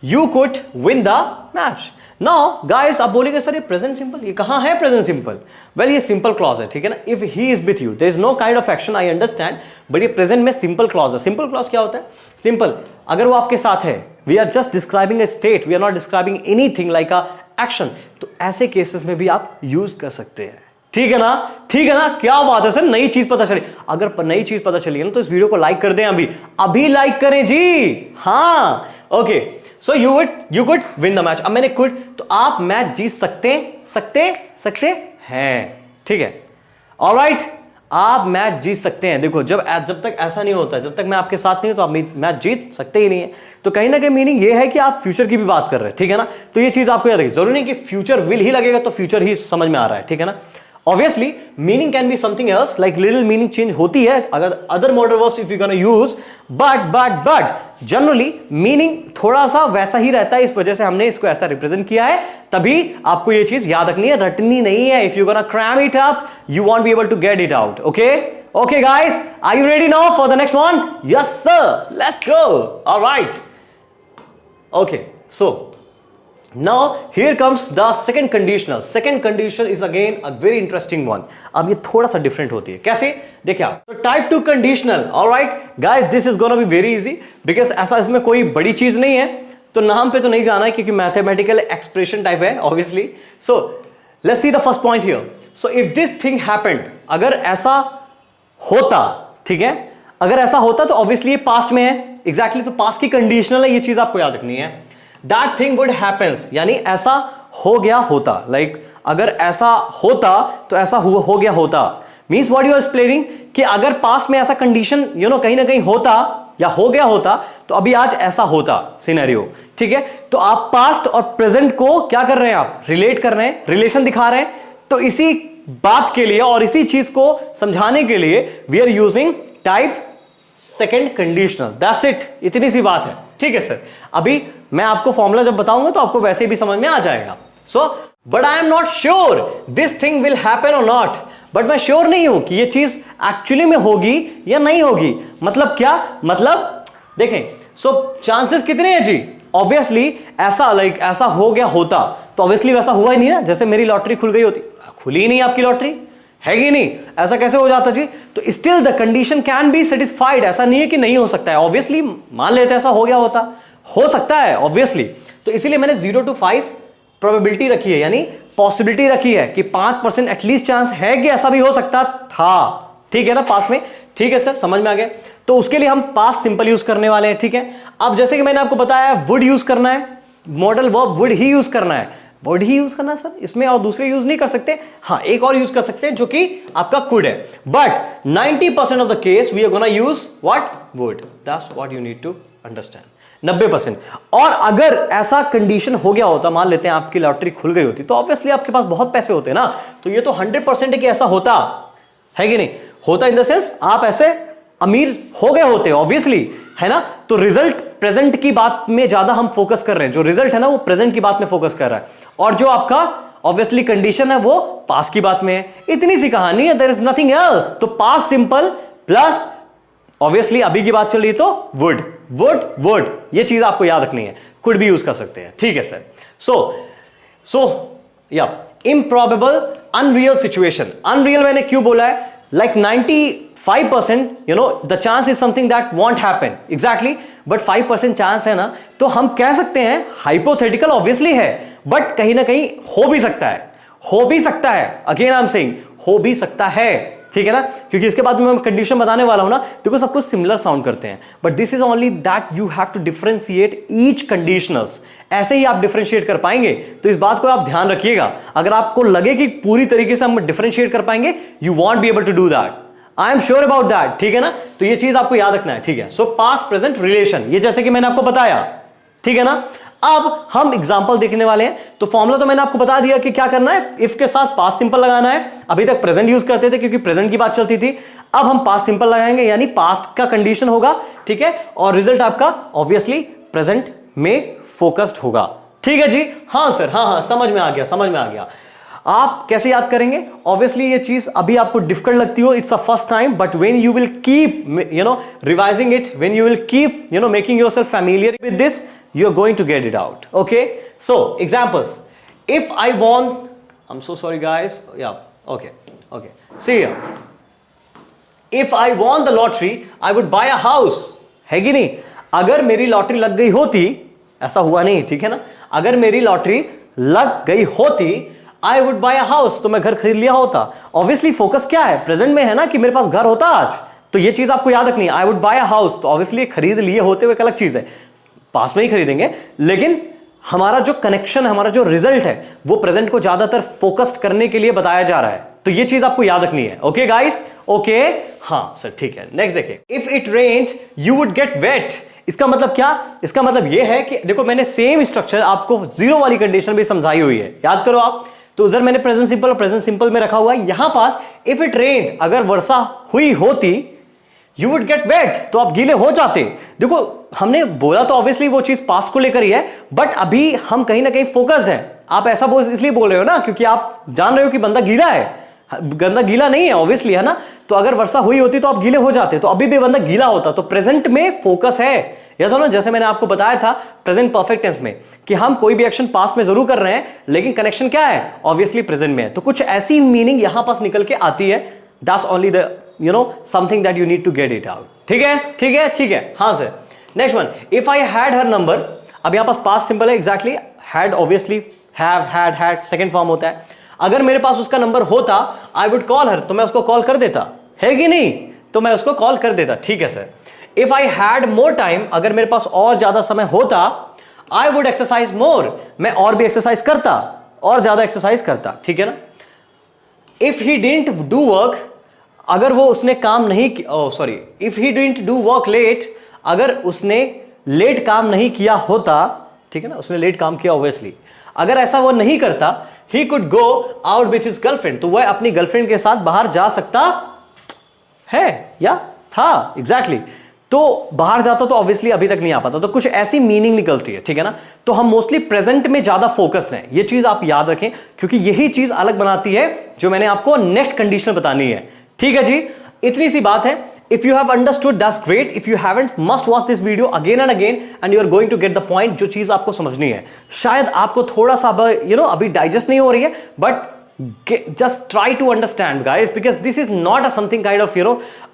you could win the match. Now guys आप बोलेंगे सर ये प्रेजेंट सिंपल, ये कहां है प्रेजेंट सिंपल? वेल ये सिंपल क्लॉज है, ठीक है ना? If he is with you there is no kind of action, I understand, but ये प्रेजेंट में सिंपल क्लॉज है। सिंपल क्लॉज क्या होता है? सिंपल, अगर वो आपके साथ है, we are just describing a state, we are not describing anything like a action, तो ऐसे केसेस में भी आप यूज कर सकते हैं, ठीक है ना? ठीक है ना? क्या बात है सर, नई चीज पता चली। अगर नई चीज पता चली है ना तो इस वीडियो को लाइक कर दें, अभी लाइक करें जी। हाँ okay, so you could win the match, अब मैंने कुड, तो आप मैच जीत सकते हैं, ठीक है? ऑलराइट, आप मैच जीत सकते हैं। देखो जब तक ऐसा नहीं होता, जब तक मैं आपके साथ नहीं हूं तो आप मैच जीत सकते ही नहीं है। तो कहीं ना कहीं मीनिंग ये है कि आप फ्यूचर की भी बात कर रहे हैं, ठीक है ना? तो ये चीज आपको याद रखिए, जरूरी नहीं कि फ्यूचर विल ही लगेगा तो फ्यूचर ही समझ में आ रहा है, ठीक है ना? Obviously meaning can be something else, like little meaning change होती है अगर other modal verbs if you gonna use, but generally meaning थोड़ा सा वैसा ही रहता है, इस वजह से हमने इसको ऐसा रिप्रेजेंट किया है। तभी आपको ये चीज याद रखनी है, रटनी नहीं है। If you gonna cram it up you won't be able to get it out. Okay guys, are you ready now for the next one? Yes sir, let's go. Alright, okay, so now here comes the second conditional. Second conditional is again a very interesting one. अब ये थोड़ा सा different होती है, कैसे? देखिए आप, तो type 2 conditional. Alright guys, this is gonna be very easy because ऐसा इसमें कोई बड़ी चीज नहीं है, तो नाम पे तो नहीं जाना है क्योंकि मैथमेटिकल एक्सप्रेशन टाइप है obviously. So let's see the first point here. So if this thing happened, अगर ऐसा होता, ठीक है, अगर ऐसा होता तो ऑब्वियसली ये पास्ट में है, एग्जैक्टली, तो पास्ट की कंडीशनल है, ये चीज आपको याद रखनी है। That thing would happens, यानी ऐसा हो गया होता, लाइक अगर ऐसा होता तो ऐसा हो गया होता, means what you are explaining कि अगर पास्ट में ऐसा कंडीशन कहीं ना कहीं होता या हो गया होता तो अभी आज ऐसा होता सिनेरियो, ठीक है? तो आप पास्ट और प्रेजेंट को क्या कर रहे हैं, आप रिलेट कर रहे हैं, रिलेशन दिखा रहे हैं। तो इसी बात के लिए और इसी चीज को समझाने के लिए we are using type second conditional, that's it, इतनी सी बात है, ठीक है सर? अभी मैं आपको फॉर्मूला जब बताऊंगा तो आपको वैसे भी समझ में आ जाएगा। So but I am not sure this thing will happen और नॉट, बट मैं श्योर नहीं हूं कि ये चीज एक्चुअली में होगी या नहीं होगी। मतलब क्या? मतलब देखें, सो चांसेस कितने हैं जी? ऑब्वियसली ऐसा हो गया होता तो ऑब्वियसली वैसा हुआ ही नहीं ना, जैसे मेरी लॉटरी खुल गई होती, खुली ही नहीं आपकी लॉटरी, है कि नहीं, ऐसा कैसे हो जाता जी। तो still the condition can be satisfied, ऐसा नहीं है कि नहीं हो सकता है, ऑब्वियसली मान लेते ऐसा हो गया होता, हो सकता है ऑब्वियसली। तो इसीलिए मैंने 0 to 5 प्रोबेबिलिटी रखी है, यानी पॉसिबिलिटी रखी है कि 5% एटलीस्ट चांस है कि ऐसा भी हो सकता था, ठीक है ना, पास में। ठीक है सर, समझ में आ गया। तो उसके लिए हम पास्ट सिंपल यूज करने वाले हैं, ठीक है। अब जैसे कि मैंने आपको बताया वुड यूज करना है, modal verb would he use करना है, वर्ड ही यूज करना है सर, इसमें और दूसरे यूज नहीं कर सकते। हाँ, एक और यूज कर सकते हैं जो कि आपका कुड है, but 90% of the case we are gonna use what, would. That's what you need to understand, 90%। और अगर ऐसा कंडीशन हो गया होता, मान लेते हैं आपकी लॉटरी खुल गई होती, तो ऑब्वियसली आपके पास बहुत पैसे होते हैं ना, तो ये तो 100% है कि ऐसा होता है कि नहीं होता, इन द सेंस आप ऐसे अमीर हो गए होते ऑब्वियसली, है ना। तो रिजल्ट प्रेजेंट की बात में ज्यादा हम फोकस कर रहे हैं, जो रिजल्ट है ना वो प्रेजेंट की बात में फोकस कर रहा है, और जो आपका ऑब्वियसली कंडीशन है वो पास्ट की बात में है। इतनी सी कहानी है, देयर इज नथिंग एल्स। तो पास्ट सिंपल प्लस ऑब्वियसली अभी की बात चल रही है तो वुड वुड वुड, ये चीज आपको याद रखनी है। कुड भी यूज कर सकते हैं, ठीक है सर। सो या इम्प्रॉबेबल अनरियल सिचुएशन, अनरियल मैंने क्यों बोला है, like 95% the chance is something that won't happen exactly, but 5% chance है ना, तो हम कह सकते हैं हाइपोथेटिकल ऑब्वियसली है, बट कहीं ना कहीं हो भी सकता है, हो भी सकता है, अगेन आई एम सेइंग हो भी सकता है, ठीक है ना, क्योंकि इसके बाद में मैं कंडीशन बताने वाला हूं ना, देखो सब कुछ सिमिलर साउंड करते हैं, but this is only that you have to differentiate each conditionals, ऐसे ही आप डिफरेंशिएट कर पाएंगे। तो इस बात को आप ध्यान रखिएगा, अगर आपको लगे कि पूरी तरीके से हम डिफरेंशिएट कर पाएंगे, you won't be able to do that, I am sure about that, ठीक है ना। तो ये चीज आपको याद रखना है, ठीक है। सो पास्ट प्रेजेंट रिलेशन, ये जैसे कि मैंने आपको बताया, ठीक है ना। अब हम एग्जांपल देखने वाले हैं, तो फॉर्मूला तो मैंने आपको बता दिया कि क्या करना है, इफ के साथ पास्ट सिंपल लगाना है। अभी तक प्रेजेंट यूज करते थे क्योंकि प्रेजेंट की बात चलती थी, अब हम पास्ट सिंपल लगाएंगे, यानी पास्ट का कंडीशन होगा, ठीक है, और रिजल्ट आपका ऑब्वियसली प्रेजेंट में फोकस्ड होगा, ठीक है जी। हाँ सर, हाँ, समझ में आ गया, समझ में आ गया। आप कैसे याद करेंगे, ऑब्वियसली ये चीज अभी आपको डिफिकल्ट लगती हो, it's a first time, but when you will keep revising it, when you will keep making yourself familiar with this, you are going to get it out, okay? So examples, if I won, I'm so sorry guys, yeah, okay, see here, if I won the lottery I would buy a house, है कि नहीं। अगर मेरी lottery लग गई होती, ऐसा हुआ नहीं, ठीक है ना, अगर मेरी लॉटरी लग गई होती I would buy a house, तो मैं घर खरीद लिया होता। ऑब्वियसली फोकस क्या है, प्रेजेंट में है ना, कि मेरे पास घर होता आज, तो ये चीज आपको याद रखनी है, I would buy a house, तो ऑब्वियसली खरीद लिए होते हुए एक अलग चीज है, पास में ही खरीदेंगे, लेकिन हमारा जो कनेक्शन है, हमारा जो रिजल्ट है, वो प्रेजेंट को ज्यादातर फोकस्ड करने के लिए बताया जा रहा है, तो ये चीज आपको याद रखनी है, ओके गाइस, ओके। हाँ सर, ठीक है। नेक्स्ट देखिए, if it rained you would get wet, इसका मतलब क्या, इसका मतलब ये है कि देखो मैंने सेम स्ट्रक्चर आपको जीरो वाली कंडीशन भी समझाई हुई है, याद करो आप, तो उधर मैंने प्रेजेंट सिंपल और प्रेजेंट सिंपल में रखा हुआ है, यहां पास इफ इट रेन्ड, अगर वर्षा हुई होती, यू वुड गेट वेट, तो आप गीले हो जाते। देखो हमने बोला तो ऑब्वियसली वो चीज पास्ट को लेकर ही है, बट अभी हम कहीं ना कहीं फोकस्ड हैं। आप ऐसा इसलिए बोल रहे हो ना क्योंकि आप जान रहे हो कि बंदा गीला है, बंदा गीला नहीं है ऑब्वियसली, है ना, तो अगर वर्षा हुई होती तो आप गीले हो जाते, तो अभी भी बंदा गीला होता, तो प्रेजेंट में फोकस है, या सुनो, जैसे मैंने आपको बताया था प्रेजेंट परफेक्ट टेंस में कि हम कोई भी एक्शन पास्ट में जरूर कर रहे हैं, लेकिन कनेक्शन क्या है, ऑब्वियसली प्रेजेंट में है, तो कुछ ऐसी मीनिंग यहां पास निकल के आती है, that's only the something that you need to get it out, ठीक है, ठीक है, ठीक है। हाँ sir, next one, if I had her number, अब यहां पास पास्ट सिंपल है, exactly, had obviously, have, had second form होता है, अगर मेरे पास उसका नंबर होता, आई वुड कॉल हर, तो मैं उसको कॉल कर देता, है कि नहीं, तो मैं उसको कॉल कर देता, ठीक है sir. If I had more time, अगर मेरे पास और ज्यादा समय होता, आई वुड एक्सरसाइज मोर, मैं और भी एक्सरसाइज करता, और ज्यादा एक्सरसाइज करता, ठीक है ना। If he didn't do work, अगर वो उसने काम नहीं sorry, if he didn't do work late, अगर उसने लेट काम नहीं किया होता, ठीक है ना, उसने लेट काम किया ऑब्वियसली, अगर ऐसा वो नहीं करता, he could go out with his girlfriend, तो वह अपनी गर्लफ्रेंड के साथ बाहर जा सकता है या था, एग्जैक्टली, तो बाहर जाता तो ऑब्वियसली अभी तक नहीं आ पाता, तो कुछ ऐसी मीनिंग निकलती है, ठीक है ना। तो हम मोस्टली प्रेजेंट में ज्यादा फोकस्ड हैं, ये चीज आप याद रखें, क्योंकि यही चीज अलग बनाती है जो मैंने आपको नेक्स्ट कंडीशन बतानी है, ठीक है जी। इतनी सी बात है, If you have understood, that's great. If you haven't, must watch this video again and again, and you are going to get the point. जो चीज आपको समझनी है, शायद आपको थोड़ा सा अभी डाइजेस्ट नहीं हो रही है, but just try to understand, guys, because this is not a something kind of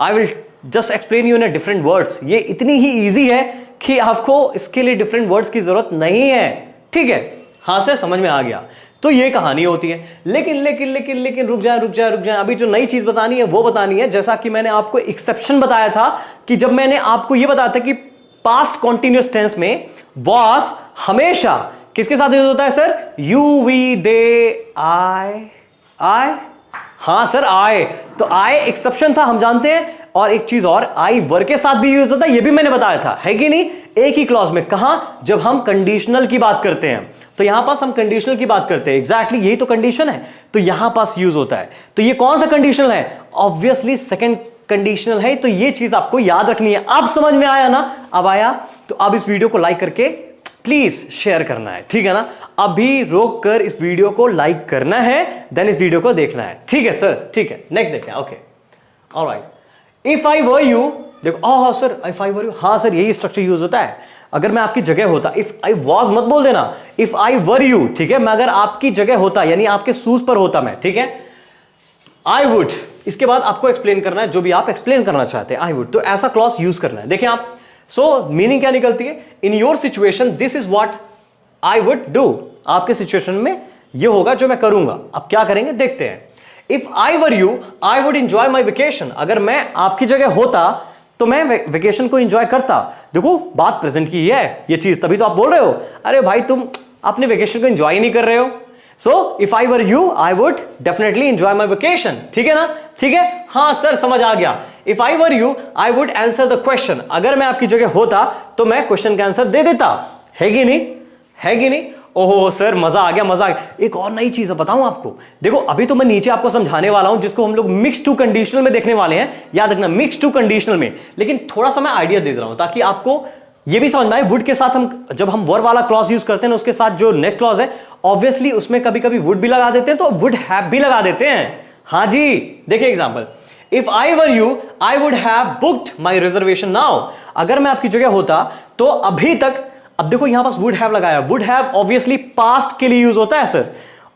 I will just explain you in a different words. ये इतनी ही easy है कि आपको इसके लिए different words की जरूरत नहीं है, ठीक है? हाँ सर, समझ में आ गया। तो ये कहानी होती है। लेकिन लेकिन लेकिन लेकिन रुक जाए, अभी जो नई चीज बतानी है वो बतानी है। जैसा कि मैंने आपको एक्सेप्शन बताया था कि जब मैंने आपको ये बताया था कि पास्ट कॉन्टिन्यूअस टेंस में वॉज हमेशा किसके साथ यूज होता है सर? यू, वी, दे, आई। हाँ सर, आए। तो आए एक्सेप्शन था, हम जानते हैं। और एक चीज और, आई वर के साथ भी यूज होता है, ये भी मैंने बताया था, है कि नहीं? एक ही क्लॉज में। कहां? जब हम कंडीशनल की बात करते हैं। तो यहां पास हम कंडीशनल की बात करते हैं, एग्जैक्टली यही तो कंडीशन है, तो यहां पास यूज होता है। तो ये कौन सा कंडीशनल है? ऑब्वियसली सेकंड कंडीशनल है। तो ये चीज आपको याद रखनी है। अब समझ में आया ना? अब आया तो अब इस वीडियो को लाइक करके प्लीज शेयर करना है, ठीक है ना? अभी रोक कर इस वीडियो को लाइक करना है, देन इस वीडियो को देखना है, ठीक है सर? ठीक है, नेक्स्ट देखते हैं। Okay, alright. If I were you, देखो sir, if I were you, हाँ सर, यही स्ट्रक्चर यूज होता है। अगर मैं आपकी जगह होता, इफ आई वॉज मत बोल देना, इफ आई वर यू, ठीक है? मैं अगर आपकी जगह होता, यानी आपके शूज पर होता मैं, ठीक है? आई वुड, इसके बाद आपको एक्सप्लेन करना है जो भी आप एक्सप्लेन करना चाहते हैं, आई वुड। तो ऐसा क्लॉज यूज करना है। देखिए आप, सो मीनिंग क्या निकलती है? In your situation this is what I would do. आपके सिचुएशन में ये होगा जो मैं करूंगा। अब क्या करेंगे देखते हैं। If I were you, I would enjoy my vacation. अगर मैं आपकी जगह होता तो मैं वेकेशन को एंजॉय करता। देखो, बात प्रेजेंट की है ये चीज, तभी तो आप बोल रहे हो अरे भाई तुम अपने वेकेशन को एंजॉय नहीं कर रहे हो। So if I were you, I would definitely enjoy my vacation, ठीक है ना? ठीक है, हाँ सर, समझ आ गया। If I were you, I would answer the question. अगर मैं आपकी जगह होता तो मैं क्वेश्चन का आंसर दे देता, है कि नहीं? है कि नहीं? ओहो सर, मजा आ गया, मजा आ गया। एक और नई चीज बताऊं आपको, देखो अभी तो मैं नीचे आपको समझाने वाला हूं जिसको हम लोग मिक्स टू कंडीशनल में देखने वाले हैं। याद रखना, मिक्स टू कंडीशनल में। लेकिन थोड़ा सा मैं आइडिया दे रहा हूं ताकि आपको ये भी समझ में आए। वुड के साथ हम जब हम वर वाला क्लॉज यूज करते हैं ना, उसके साथ जो नेक्स्ट क्लॉज है, ऑब्वियसली उसमें कभी कभी वुड भी लगा देते हैं, तो वुड हैव भी लगा देते हैं। हाँ जी, देखिए example, if I were you, I would have booked my reservation now. अगर मैं आपकी जगह होता तो अभी तक, अब देखो यहां पास वुड हैव लगाया। वुड हैव ऑब्वियसली पास्ट के लिए यूज होता है सर,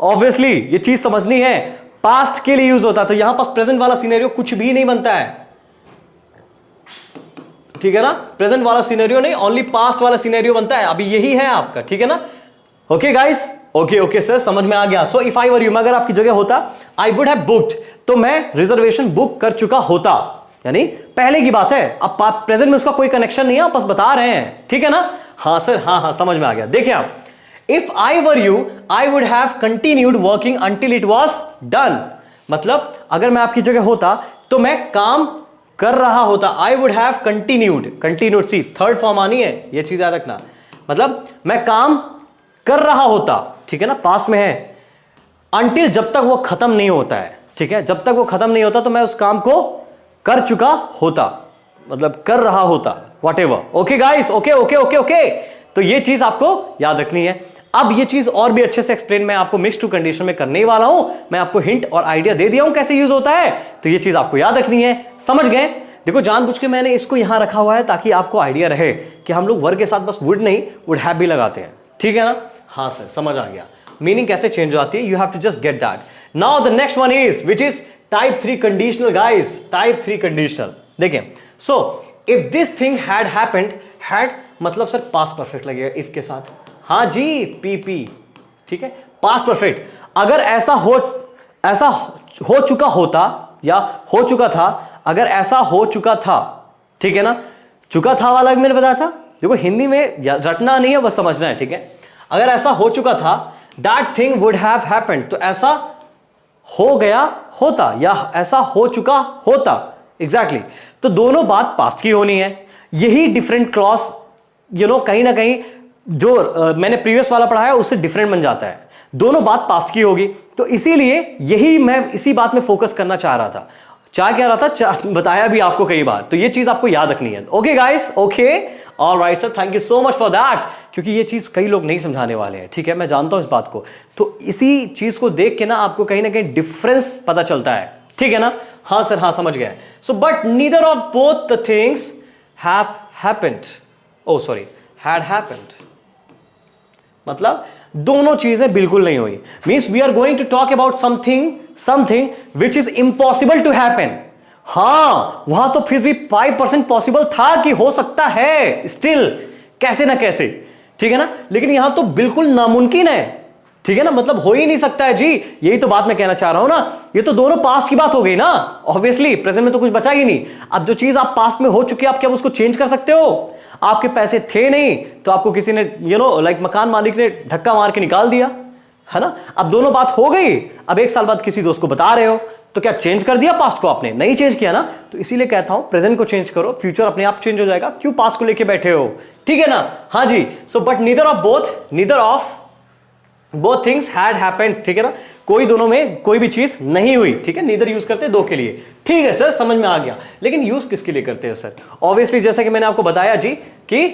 ऑब्वियसली ये चीज समझनी है, पास्ट के लिए यूज होता है। तो यहां पास प्रेजेंट वाला सिनेरियो कुछ भी नहीं बनता है, ठीक है ना? प्रेजेंट वाला सिनेरियो नहीं, ओनली पास्ट वाला सिनेरियो बनता है। अभी यही है आपका, ठीक है ना? ओके गाइस, ओके सर, समझ में आ गया। So if I were you, मैं अगर आपकी जगह होता, आई वुड हैव बुक्ड, तो मैं रिजर्वेशन बुक कर चुका होता, यानी पहले की बात है। अब प्रेजेंट में उसका कोई कनेक्शन नहीं है, आप बस बता रहे हैं, ठीक है ना? हाँ सर, हाँ समझ में आ गया। देखिए आप, if I were you, I would have continued working until it was done. मतलब अगर मैं आपकी जगह होता तो मैं काम कर रहा होता। I would have continued see third form आनी है, ये चीज याद रखना। मतलब मैं काम कर रहा होता, ठीक है ना? पास्ट में है, अंटिल जब तक वो खत्म नहीं होता है, ठीक है? जब तक वो खत्म नहीं होता तो मैं उस काम को कर चुका होता, मतलब कर रहा होता, व्हाटएवर। Okay guys, okay. तो ये चीज आपको याद रखनी है। अब ये चीज और भी अच्छे से एक्सप्लेन मैं आपको मिक्स टू कंडीशन में करने ही वाला हूं। मैं आपको हिंट और आइडिया दे दिया हूं कैसे यूज होता है, तो ये चीज आपको याद रखनी है। समझ गए? देखो जानबूझ के मैंने इसको यहां रखा हुआ है ताकि आपको आइडिया रहे कि हम लोग वर्ड के साथ बस वुड नहीं, वुड हैव भी लगाते हैं, ठीक है ना? हाँ सर, समझ आ गया। मीनिंग कैसे चेंज हो जाती है, you have to just get that. Now the next one is which is type 3 conditional guys, type 3 conditional. देखिए, so if this thing had happened, had मतलब सर पास्ट परफेक्ट लगेगा इफ के साथ। हाँ जी, पीपी, ठीक है, पास्ट परफेक्ट। अगर ऐसा हो चुका होता या हो चुका था, अगर ऐसा हो चुका था, ठीक है ना? चुका था वाला भी मैंने बताया था। देखो हिंदी में रटना नहीं है, बस समझना है, ठीक है? अगर ऐसा हो चुका था, that thing would have happened, तो ऐसा हो गया होता या ऐसा हो चुका होता, एग्जैक्टली। तो दोनों बात पास्ट की होनी है। यही डिफरेंट क्लॉज कहीं ना कहीं जो मैंने प्रीवियस वाला पढ़ाया उससे डिफरेंट बन जाता है। दोनों बात पास्ट की होगी, तो इसीलिए यही मैं इसी बात में फोकस करना चाह रहा था। बताया भी आपको कई बार, तो ये चीज आपको याद रखनी है। Okay guys, okay, alright sir, thank you so much for that, क्योंकि ये चीज कई लोग नहीं समझाने वाले हैं, ठीक है? मैं जानता हूं इस बात को। तो इसी चीज को देख के ना आपको कहीं ना कहीं डिफरेंस पता चलता है, ठीक है ना? हाँ सर, हाँ समझ गया. So but neither of both the things have happened. Oh sorry, had happened. मतलब दोनों चीजें बिल्कुल नहीं हुई. Means we are going to talk about something which is impossible to happen. हाँ, वहां तो फिर भी 5% पॉसिबल था कि हो सकता है, स्टिल कैसे ना कैसे, ठीक है ना. लेकिन यहां तो बिल्कुल नामुमकिन है, ठीक है ना. मतलब हो ही नहीं सकता है जी. यही तो बात मैं कहना चाह रहा हूं ना. ये तो दोनों पास्ट की बात हो गई ना. ऑब्वियसली प्रेजेंट में तो कुछ बचा ही नहीं. अब जो चीज आप पास्ट में हो चुकी है, आप क्या उसको चेंज कर सकते हो? आपके पैसे थे नहीं तो आपको किसी ने लाइक मकान मालिक ने धक्का मार के निकाल दिया, है ना. अब दोनों बात हो गई. अब 1 साल बाद किसी दोस्त को बता रहे हो, तो क्या चेंज कर दिया पास्ट को? आपने नहीं चेंज किया ना. तो इसीलिए कहता हूं प्रेजेंट को चेंज करो, फ्यूचर अपने आप चेंज हो जाएगा. क्यों पास्ट को लेके बैठे हो? ठीक है ना. हाँ जी. So but neither of both things had happened. ठीक है ना. कोई दोनों में कोई भी चीज नहीं हुई. ठीक है. नीदर यूज करते हैं दो के लिए. ठीक है सर, समझ में आ गया. लेकिन यूज किसके लिए करते हैं सर? ऑब्वियसली जैसा कि मैंने आपको बताया जी कि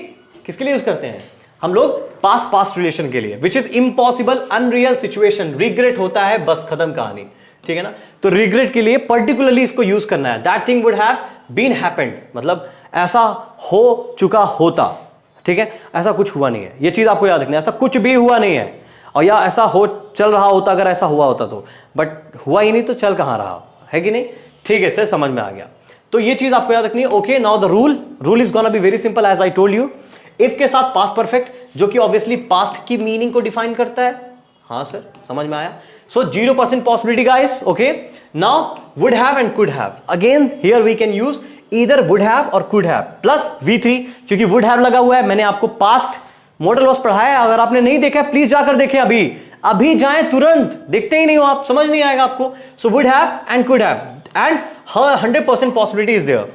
किसके लिए यूज करते हैं हम लोग? पास्ट रिलेशन के लिए. विच is impossible, unreal situation. Regret होता है, बस खत्म कहानी. ठीक है ना. तो रिग्रेट के लिए पर्टिकुलरली इसको यूज करना है. That thing would have been happened. मतलब ऐसा हो चुका होता. ठीक है. ऐसा कुछ हुआ नहीं है. ये चीज आपको याद रखना है. ऐसा कुछ भी हुआ नहीं है. और या ऐसा हो चल रहा होता अगर ऐसा हुआ होता तो, बट हुआ ही नहीं तो चल कहां रहा है कि नहीं. ठीक है सर, समझ में आ गया. तो ये चीज आपको याद रखनी है. Okay, now the rule is gonna be very simple as I told you. If के साथ पास्ट परफेक्ट, जो कि ऑब्वियसली पास्ट की मीनिंग को डिफाइन करता है. हाँ सर, समझ में आया. So 0% possibility guys. Okay, now would have and could have. Again here we can use either would have or could have plus V3, क्योंकि वुड हैव लगा हुआ है. मैंने आपको पास्ट मॉडल वॉस पढ़ाया. अगर आपने नहीं देखा प्लीज जाकर देखें. अभी जाएं तुरंत. देखते ही नहीं हो आप, समझ नहीं आएगा आपको. So would have and could have and 100% possibility is there.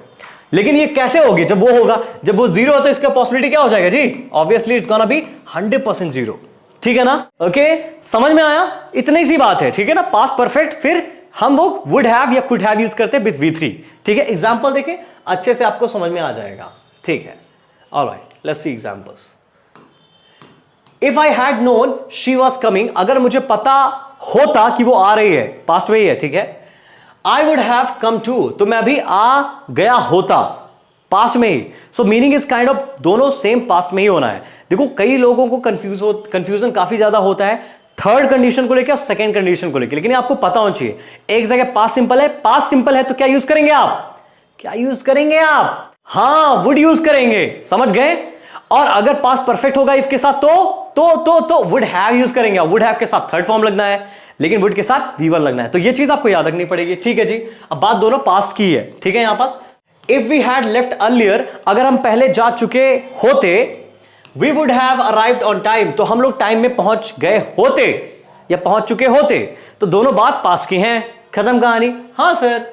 लेकिन ये कैसे होगी? जब वो होगा, जब वो 0 हो तो इसका पॉसिबिलिटी क्या हो जाएगा जी? Obviously it's gonna be 100% 0. ठीक है ना. ओके, समझ में आया. इतनी सी बात है. ठीक है ना. पास्ट परफेक्ट, फिर हम वो वुड हैव या कुड हैव यूज करते हैं विद V3. ठीक है. एग्जांपल देखें, अच्छे से आपको समझ में आ जाएगा. ठीक है. Alright, let's see examples. If I had known she was coming, अगर मुझे पता होता कि वो आ रही है, पास्ट में ही है. ठीक है. I would have come to, तो मैं अभी आ गया होता, पास्ट में ही. So meaning is kind of दोनों सेम पास्ट में ही होना है. देखो कई लोगों को कंफ्यूजन काफी ज्यादा होता है थर्ड कंडीशन को लेकर और सेकंड कंडीशन को लेकर. लेकिन आपको पता होना चाहिए, एक जगह पास्ट सिंपल है, पास्ट सिंपल है तो क्या यूज करेंगे आप? क्या यूज करेंगे आप? हाँ, वुड यूज करेंगे. समझ गए. और अगर पास्ट परफेक्ट होगा इफ के साथ तो वुड हैव यूज करेंगे. वुड हैव के साथ थर्ड फॉर्म लगना है, लेकिन वुड के साथ V1 लगना है. तो ये चीज आपको याद रखनी पड़ेगी. ठीक है जी. अब बात दोनों पास्ट की है. ठीक है. यहां पास if we had left earlier, अगर हम पहले जा चुके होते, we would have arrived on time, तो हम लोग टाइम में पहुंच गए होते या पहुंच चुके होते. तो दोनों बात पास्ट की हैं. खत्म कहानी. हाँ sir.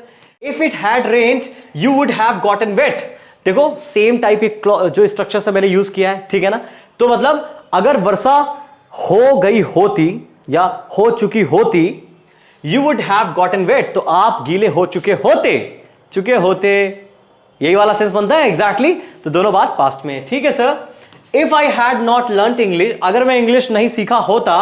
If it had rained you would have gotten wet. देखो सेम टाइप के जो स्ट्रक्चर से मैंने यूज किया है. ठीक है ना. तो मतलब अगर वर्षा हो गई होती या हो चुकी होती, you would have gotten wet, तो आप गीले हो चुके होते. यही वाला सेंस बनता है. एग्जैक्टली. तो दोनों बात पास्ट में. ठीक है sir. If I had not learn English, अगर मैं इंग्लिश नहीं सीखा होता,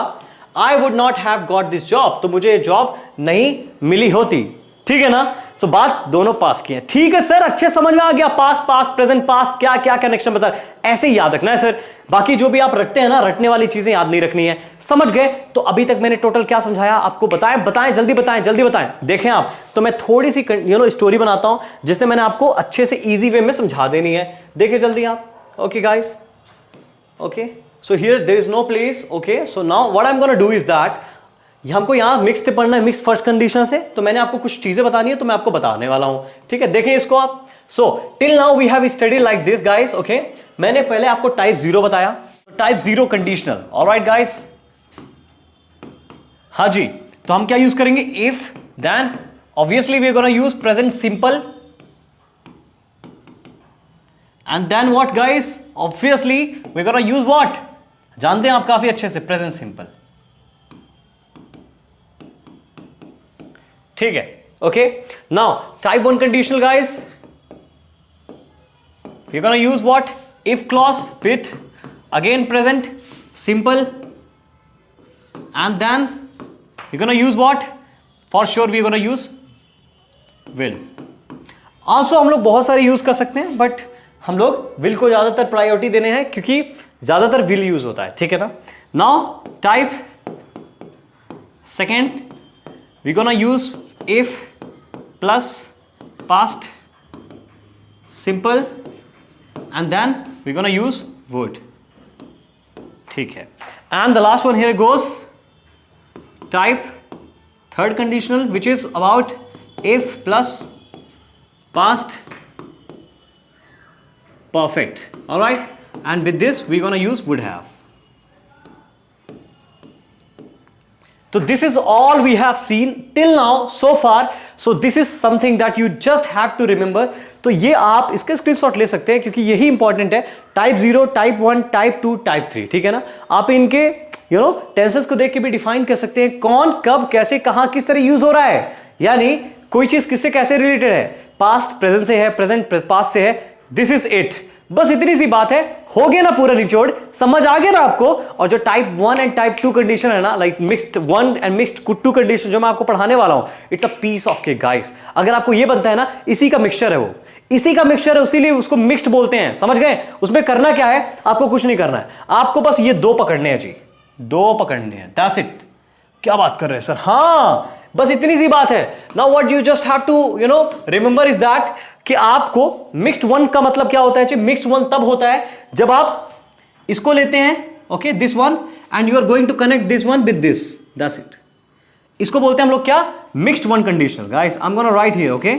I would not have got this job, तो मुझे जॉब नहीं मिली होती. ठीक है ना. सो बात दोनों पास्ट की है. ठीक है सर, अच्छे समझ में आ गया. पास्ट प्रेजेंट पास्ट क्या क्या कनेक्शन बता, ऐसे ही याद रखना है सर. बाकी जो भी आप रटते हैं ना, रटने वाली चीजें याद नहीं रखनी है. समझ गए. तो अभी तक मैंने टोटल क्या समझाया आपको? बताएं जल्दी बताएं. देखें आप, तो मैं थोड़ी सी स्टोरी बनाता हूं जिससे मैंने आपको अच्छे से इजी वे में समझा देनी है. देखें जल्दी आप. Okay guys. Okay, so here there is no place. Okay, so now what I am gonna do is that, हमको यहां मिक्स्ड पढ़ना है, मिक्स फर्स्ट कंडीशन से. तो मैंने आपको कुछ चीजें बतानी है, तो मैं आपको बताने वाला हूं. ठीक है. देखें इसको आप. So till now we have studied like this guys. Okay, मैंने पहले आपको टाइप 0 बताया. Type 0 conditional. Alright guys. हाँ जी. तो हम क्या यूज करेंगे? If, then obviously we are gonna use present simple, and then what guys? Obviously we are gonna use what? जानते हैं आप काफी अच्छे से, प्रेजेंट सिंपल. ठीक है. Okay, now type 1 conditional guys, we are gonna use what? If clause with again present simple, and then we're going to use what? For sure we're going to use will. Also हम लोग बहुत सारे use कर सकते हैं, but हम लोग will को ज्यादातर प्रायोरिटी देने हैं क्योंकि ज्यादातर विल यूज होता है, ठीक है ना। Now type second, we gonna use if plus past simple and then we gonna use would, ठीक है। And the last one here goes type third conditional which is about if plus past perfect, all right, and with this we're gonna use would have. So this is all we have seen till now so far. So this is something that you just have to remember. तो ये आप इसका screenshot ले सकते हैं क्योंकि यही important है। टाइप 0, टाइप 1, टाइप 2, टाइप 3, ठीक है ना। आप इनके टेंसेस को देख के भी डिफाइन कर सकते हैं कौन कब कैसे कहां किस तरह यूज हो रहा है, यानी कोई चीज किससे कैसे रिलेटेड है, पास्ट प्रेजेंट से है, प्रेजेंट पास्ट से है। दिस इज इट, बस इतनी सी बात है। हो गया ना पूरा निचोड़, समझ आ गया ना आपको। और जो टाइप 1 एंड टाइप 2 कंडीशन है ना, like mixed 1 and mixed 2 condition जो मैं आपको पढ़ाने वाला हूं, it's a piece of cake guys. अगर आपको ये बनता है ना, इसी का मिक्सचर है, वो इसी का मिक्सचर है, इसीलिए उसको मिक्स्ड बोलते हैं, समझ गए। उसमें करना क्या है, आपको कुछ नहीं करना है, आपको बस ये 2 पकड़ने हैं जी, 2 पकड़ने हैं, दैट्स इट। क्या बात कर रहे हैं सर, हाँ बस इतनी सी बात है। Now what you just have to remember is that कि आपको मिक्स्ड 1 का मतलब क्या होता है। मिक्स्ड 1 तब होता है जब आप इसको लेते हैं, okay, this one, and you are going to connect this one with this, that's it. इसको बोलते हैं हम लोग क्या, mixed 1 conditional guys. I am gonna write here, okay,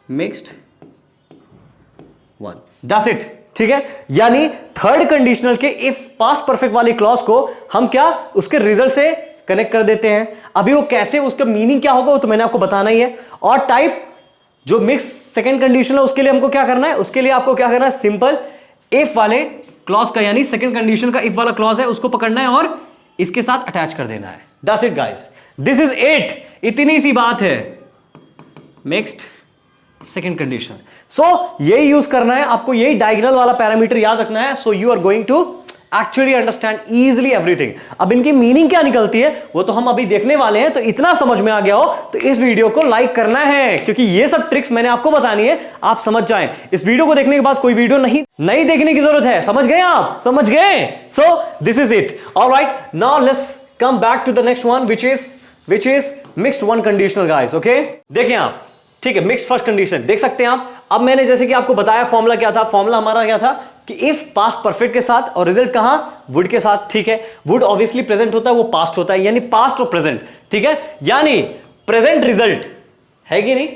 mixed 1, that's it, ठीक है। यानी थर्ड कंडीशनल के इफ पास्ट परफेक्ट वाली क्लॉज को हम क्या उसके रिजल्ट से कनेक्ट कर देते हैं। अभी वो कैसे, उसका मीनिंग क्या होगा वो तो मैंने आपको बताना ही है। और टाइप जो मिक्स सेकंड कंडीशन है उसके लिए हमको क्या करना है, उसके लिए आपको क्या करना है, सिंपल इफ वाले क्लॉज का, यानी सेकंड कंडीशन का इफ वाला क्लॉज है उसको पकड़ना है और इसके साथ अटैच कर देना है, that's it guys, this is it, इतनी सी बात है। मिक्स्ड सेकंड कंडीशन, सो यही यूज करना है आपको, यही डायगोनल वाला पैरामीटर याद रखना है। So you are going to actually understand easily everything. अब इनकी मीनिंग क्या निकलती है वो तो हम अभी देखने वाले हैं। तो इतना समझ में आ गया हो तो इस वीडियो को लाइक करना है, क्योंकि ये सब ट्रिक्स मैंने आपको बतानी है, आप समझ जाएं। इस वीडियो को देखने के बाद कोई वीडियो नहीं देखने की जरूरत है, समझ गए आप, समझ गए। So this is it, alright. Now let's come back to the next one which is mixed 1 conditional guys, okay. देखिए आप, ठीक है, मिक्स फर्स्ट कंडीशन देख सकते हैं आप। अब मैंने जैसे कि आपको बताया फॉर्मूला क्या था, फॉर्मूला हमारा क्या था कि इफ पास्ट परफेक्ट के साथ और रिजल्ट कहां, वुड के साथ, ठीक है। वुड ऑब्वियसली प्रेजेंट होता है, वो पास्ट होता है, यानी पास्ट और प्रेजेंट, ठीक है। यानी प्रेजेंट रिजल्ट है कि नहीं,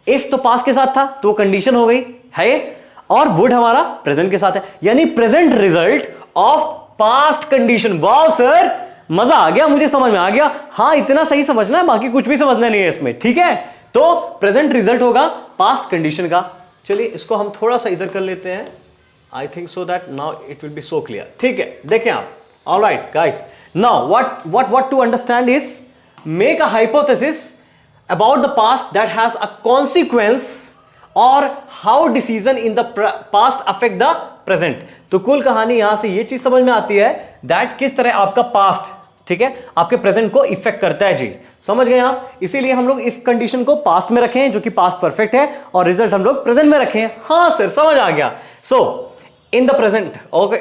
इफ तो पास्ट के साथ था तो वो कंडीशन हो गई है, और वुड हमारा प्रेजेंट के साथ है, यानी present result of past condition. Wow sir, मजा आ गया, मुझे समझ में आ गया। हाँ, इतना सही समझना है, बाकी कुछ भी समझना नहीं है इसमें, ठीक है। तो प्रेजेंट रिजल्ट होगा पास्ट कंडीशन का। चलिए इसको हम थोड़ा सा इधर कर लेते हैं, I think so that now it will be so clear, ठीक है। देखें आप, alright guys, now what to understand is make a hypothesis about the past that has a consequence और how decision in the past affect the present. तो कुल कहानी यहां से ये चीज समझ में आती है दैट किस तरह आपका पास्ट, ठीक है, आपके प्रेजेंट को इफेक्ट करता है जी, समझ गए आप। इसीलिए हम लोग इफ कंडीशन को पास्ट में रखें जो कि पास्ट परफेक्ट है, और रिजल्ट हम लोग प्रेजेंट में रखें। हाँ सर, समझ आ गया। सो in the present, okay,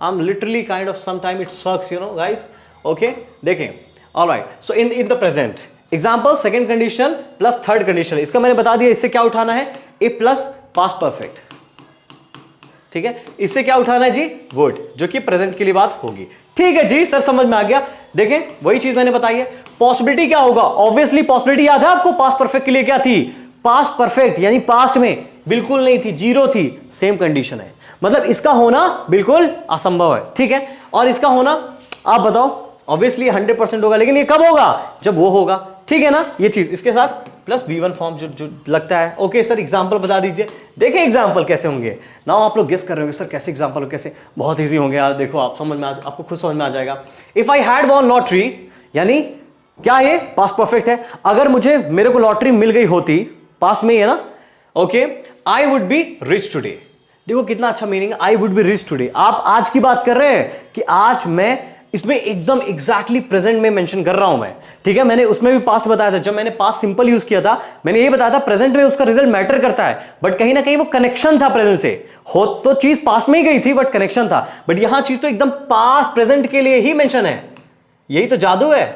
I'm literally kind of sometime it sucks, guys, okay, देखें, all right, so in the present example second conditional plus third conditional, इसका मैंने बता दिया, इससे क्या उठाना है, if plus past perfect, ठीक है। इससे क्या उठाना है जी, would, जो कि प्रेजेंट के लिए बात होगी, ठीक है जी सर, समझ में आ गया। देखें वही चीज मैंने बताई है। पॉसिबिलिटी क्या होगा, ऑब्वियसली पॉसिबिलिटी याद है आपको, पास्ट परफेक्ट के लिए क्या थी, पास्ट परफेक्ट यानी पास्ट में बिल्कुल नहीं थी, 0 थी, सेम कंडीशन है, मतलब इसका होना बिल्कुल असंभव है, ठीक है। और इसका होना आप बताओ, ऑब्वियसली 100% होगा, लेकिन ये कब होगा, जब वो होगा, ठीक है ना। ये चीज इसके साथ प्लस V1 फॉर्म जो लगता है, ओके सर एग्जांपल बता दीजिए। देखिए एग्जांपल कैसे होंगे, नाउ आप लोग गेस कर रहे होंगे सर कैसे एग्जांपल, कैसे, बहुत इजी होंगे यार। देखो आप समझ में आपको खुद समझ में आ जाएगा। If I had one lottery, यानी क्या ये पास्ट परफेक्ट है, अगर मेरे को लॉटरी मिल गई होती, पास्ट में ही है ना, okay, I would be rich today. देखो कितना अच्छा meaning, I would be rich today. आप आज की बात कर रहे हैं कि आज मैं इसमें एकदम एग्जैक्टली प्रेजेंट में मेंशन कर रहा हूं मैं, ठीक है। मैंने उसमें भी पास्ट बताया था, जब मैंने पास्ट सिंपल यूज किया था मैंने ये बताया था प्रेजेंट में उसका रिजल्ट मैटर करता है, बट कहीं ना कहीं वो कनेक्शन था प्रेजेंट से, हो तो चीज पास्ट में ही गई थी बट कनेक्शन था, बट यहां चीज तो एकदम पास्ट प्रेजेंट के लिए ही मेंशन है, यही तो जादू है।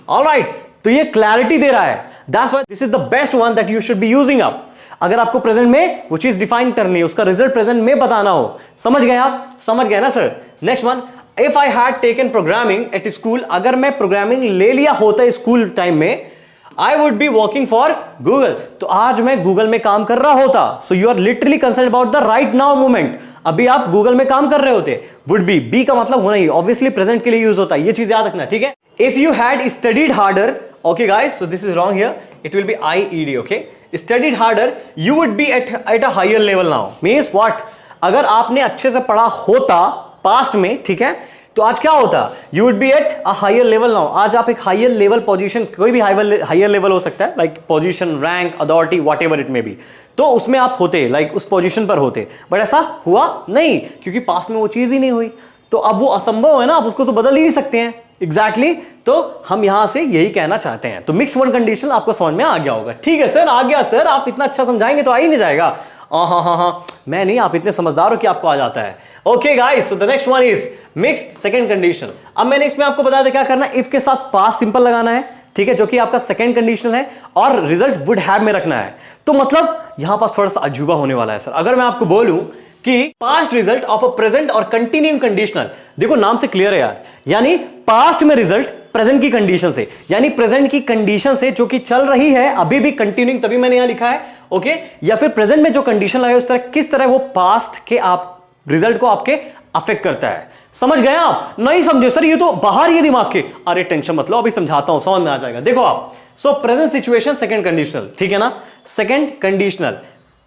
ऑलराइट, तो ये क्लैरिटी दे रहा है, that's why this is the best one that you should be using up. अगर आपको प्रेजेंट में वो चीज डिफाइन करनी है, उसका रिजल्ट प्रेजेंट में बताना हो, समझ गए आप, समझ गए ना sir. Next one, if I had taken programming at school, अगर मैं प्रोग्रामिंग ले लिया होता स्कूल टाइम में, I would be working for Google, तो आज मैं गूगल में काम कर रहा होता। So you are literally concern about the right now moment, अभी आप गूगल में काम कर रहे होते। वुड बी का मतलब होना ही, ऑब्वियसली प्रेजेंट के लिए यूज होता है, ये चीज याद रखना, ठीक है। If you had studied harder, okay guys, so this is wrong here, it will be IED, okay, studied harder, you would be at a higher level now, means what, अगर आपने अच्छे से पढ़ा होता पास्ट में, ठीक है, तो आज क्या होता, you would be at a higher level now, आज आप एक हायर लेवल पोजीशन, कोई भी हायर लेवल हो सकता है, like position, rank, authority, whatever it may be, तो उसमें आप होते, लाइक उस पोजीशन पर होते, बट ऐसा हुआ नहीं, क्योंकि पास्ट में वो चीज ही नहीं हुई, तो अब वो असंभव है ना, आप उसको तो बदल ही नहीं सकते हैं। एग्जैक्टली तो हम यहां से यही कहना चाहते हैं। तो मिक्स वन कंडीशन आपको समझ में आ गया होगा, ठीक है सर, आ गया सर, आप इतना अच्छा समझाएंगे तो आ ही नहीं जाएगा। हाँ, मैं नहीं, आप इतने समझदार हो कि आपको आ जाता है। Okay guys, so the next one is mixed second condition. अब मैंने इसमें आपको बताया था क्या करना है, इफ के साथ पास्ट सिंपल लगाना है, ठीक है, जो कि आपका सेकंड कंडीशन है, और रिजल्ट वुड हैव में रखना है। तो मतलब यहां पास थोड़ा सा अजूबा होने वाला है सर, अगर मैं आपको बोलूं कि past result of a present और कंटिन्यूइंग कंडीशनल, देखो नाम से क्लियर है यार, यानी पास्ट में रिजल्ट प्रेजेंट की कंडीशन से, यानी प्रेजेंट की कंडीशन से जो कि चल रही है अभी भी कंटिन्यूइंग, तभी मैंने यहां लिखा है, ओके, या फिर प्रेजेंट में जो कंडीशन लगाई उस तरह किस तरह वो पास्ट के आप रिजल्ट को आपके अफेक्ट करता है। समझ गए आप? नहीं समझे सर, ये तो बाहर ही दिमाग के, अरे टेंशन मत लो, अभी समझाता हूं, समझ में आ जाएगा। देखो आप, सो प्रेजेंट सिचुएशन सेकंड कंडीशनल, ठीक है ना, सेकंड कंडीशनल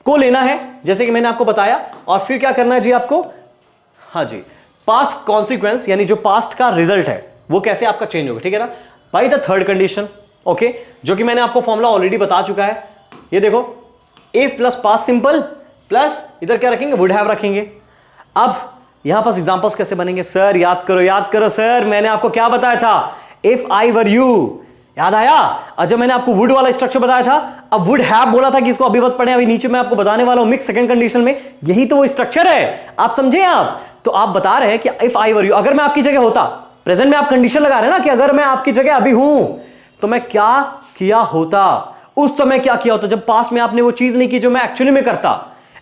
को लेना है जैसे कि मैंने आपको बताया, और फिर क्या करना है जी आपको, हाँ जी, पास्ट कॉन्सिक्वेंस, यानी जो पास्ट का रिजल्ट है वो कैसे आपका चेंज होगा, ठीक है ना, by the third condition, okay, जो कि मैंने आपको फॉर्मूला ऑलरेडी बता चुका है। ये देखो, if plus past simple plus इधर क्या रखेंगे, वुड हैव रखेंगे। अब यहां पास एग्जांपल्स कैसे बनेंगे सर, याद करो सर, मैंने आपको क्या बताया था, इफ आई वर यू, याद आया? और जब मैंने आपको वुड वाला स्ट्रक्चर बताया था, अब वुड हैव बोला था कि इसको अभी मत पढ़ें, अभी नीचे मैं आपको बताने वाला हूं मिक्स सेकंड कंडीशन में, यही तो वो स्ट्रक्चर है, आप समझे आप? तो आप बता रहे हैं कि इफ आई वर यू, अगर मैं आपकी जगह होता, प्रेजेंट में आप कंडीशन लगा रहे हैं ना कि अगर मैं आपकी जगह अभी हूं तो मैं क्या किया होता, उस समय क्या किया होता, जब पास्ट में आपने वो चीज नहीं की जो मैं एक्चुअली में करता।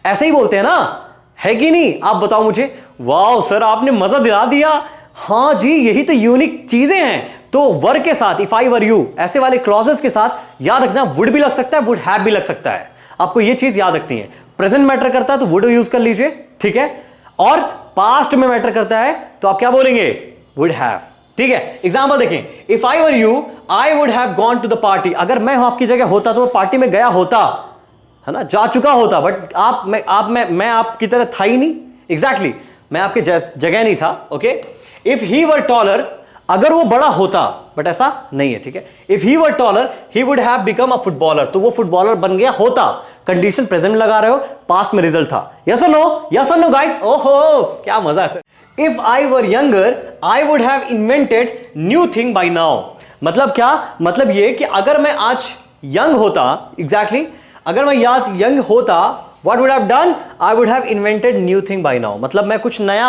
ऐसे ही बोलते हैं ना, है कि नहीं? आप बताओ मुझे। वाह सर, आपने मजा दिला दिया। हाँ जी, यही तो यूनिक चीजें हैं। तो वर के साथ, इफ आई वर यू, ऐसे वाले क्लॉजेस के साथ याद रखना, वुड भी लग सकता है, वुड हैव भी लग सकता है। आपको ये चीज याद रखनी है। प्रेजेंट मैटर करता है तो वुड यूज कर लीजिए, ठीक है, और पास्ट में मैटर करता है तो आप क्या बोलेंगे, वुड हैव, ठीक है। एग्जांपल देखें, if I were you I would have gone to the party, अगर मैं आपकी जगह होता तो पार्टी में गया होता, है ना, जा चुका होता, बट मैं आपकी तरह था ही नहीं। एग्जैक्टली मैं आपकी जगह नहीं था। Okay, if he were taller, अगर वो बड़ा होता, बट ऐसा नहीं है, ठीक है। If he were taller he would have become a footballer, तो वो फुटबॉलर बन गया होता। कंडीशन प्रेजेंट में लगा रहे हो, पास्ट में रिजल्ट था। यस और नो, यस और नो गाइस? ओहो क्या मजा है sir. If I were younger I would have invented new thing by now, मतलब क्या, मतलब ये कि अगर मैं आज यंग होता, एग्जैक्टली अगर मैं आज यंग होता, what would have done, I would have invented new thing by now, मतलब मैं कुछ नया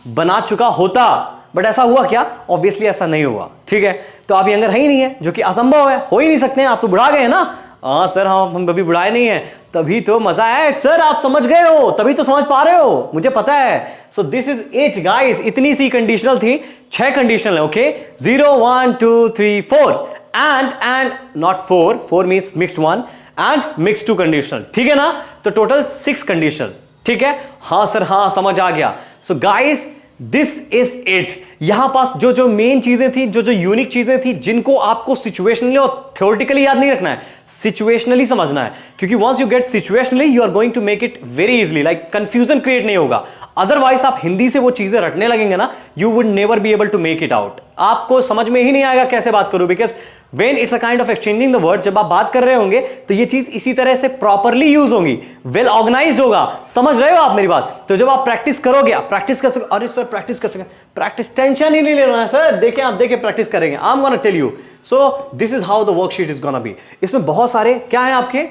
बना चुका होता। बट ऐसा हुआ क्या? ऑब्वियसली ऐसा नहीं हुआ, ठीक है। तो आप यंगर है ही नहीं है, जो कि असंभव है, हो ही नहीं सकते हैं, आप तो बुढ़ा गए ना। हाँ सर, हम अभी बुढ़ाए नहीं है, तभी तो मजा है सर, आप समझ गए हो, तभी तो समझ पा रहे हो, मुझे पता है। सो दिस इज इट गाइस, इतनी सी कंडीशनल थी, 6 कंडीशनल है। Okay, 0 1 2 3 4 and not 4 means mixed one and mix 2 conditional, ठीक है ना। तो टोटल 6 कंडीशनल, ठीक है। हाँ सर, हाँ समझ आ गया। So guys this is it. यहां पास जो जो मेन चीजें थी, जो जो यूनिक चीजें थी, जिनको आपको सिचुएशनली और थ्योरेटिकली याद नहीं रखना है, सिचुएशनली समझना है, क्योंकि once you get situationally you are going to make it very easily, like confusion create नहीं होगा। अदरवाइज आप हिंदी से वो चीजें रटने लगेंगे ना, you would never be able to make it out, आपको समझ में ही नहीं आएगा कैसे बात करूं, because When it's a kind of exchanging the words, जब आप बात कर रहे होंगे तो ये चीज इसी तरह से प्रॉपरली यूज होगी, वेल ऑर्गेनाइज्ड होगा। समझ रहे हो आप मेरी बात? तो जब आप प्रैक्टिस करोगे, आप प्रैक्टिस कर सको। अरे सर प्रैक्टिस कर सके, प्रैक्टिस टेंशन ही नहीं लेना है सर, देखें आप देखें प्रैक्टिस करेंगे। I am gonna tell you, so this is how the worksheet is gonna be. इसमें बहुत सारे क्या है आपके,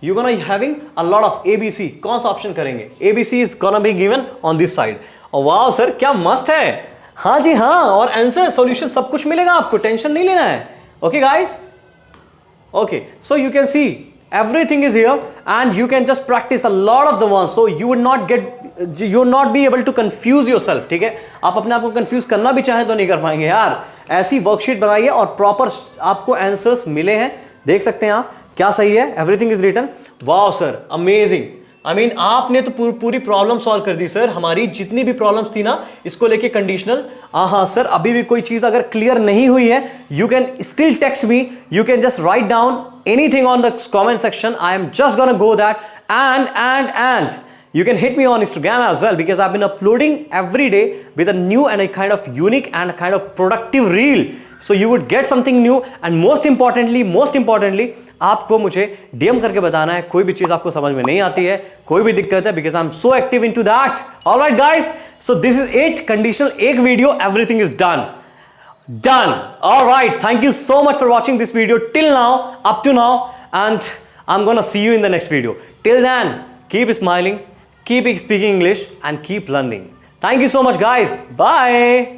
you gonna having a lot of ABC। कौन सा ऑप्शन करेंगे? ABC is gonna be given on this side. Wow sir क्या मस्त है। हाँ जी हाँ, और आंसर सॉल्यूशन सब कुछ मिलेगा आपको, टेंशन नहीं लेना है। Okay guys, okay, so you can see everything is here and you can just practice a lot of the ones, so you would not be able to confuse yourself। ठीक है, आप अपने आप को कंफ्यूज करना भी चाहें तो नहीं कर पाएंगे यार। ऐसी वर्कशीट बनाइए और प्रॉपर आपको आंसर्स मिले हैं, देख सकते हैं आप क्या सही है, everything is written. Wow sir amazing, I mean आपने तो पूरी प्रॉब्लम सॉल्व कर दी सर। हमारी जितनी भी प्रॉब्लम्स थी ना इसको लेके कंडीशनल, हाँ सर अभी भी कोई चीज अगर क्लियर नहीं हुई है, you can still text me, you can just write down anything on the comment section. I am just gonna go that and you can hit me on Instagram as well, because I've been uploading every day with a new and a kind of unique and a kind of productive reel, so you would get something new। and most importantly आपको मुझे DM करके बताना है कोई भी चीज आपको समझ में नहीं आती है, कोई भी दिक्कत है, because I'm so active into that। Alright guys, so this is it, conditional एक video, everything is done। Alright, thank you so much for watching this video till now, up to now, and I'm gonna see you in the next video। till then, keep smiling, keep speaking English and keep learning। thank you so much guys, bye।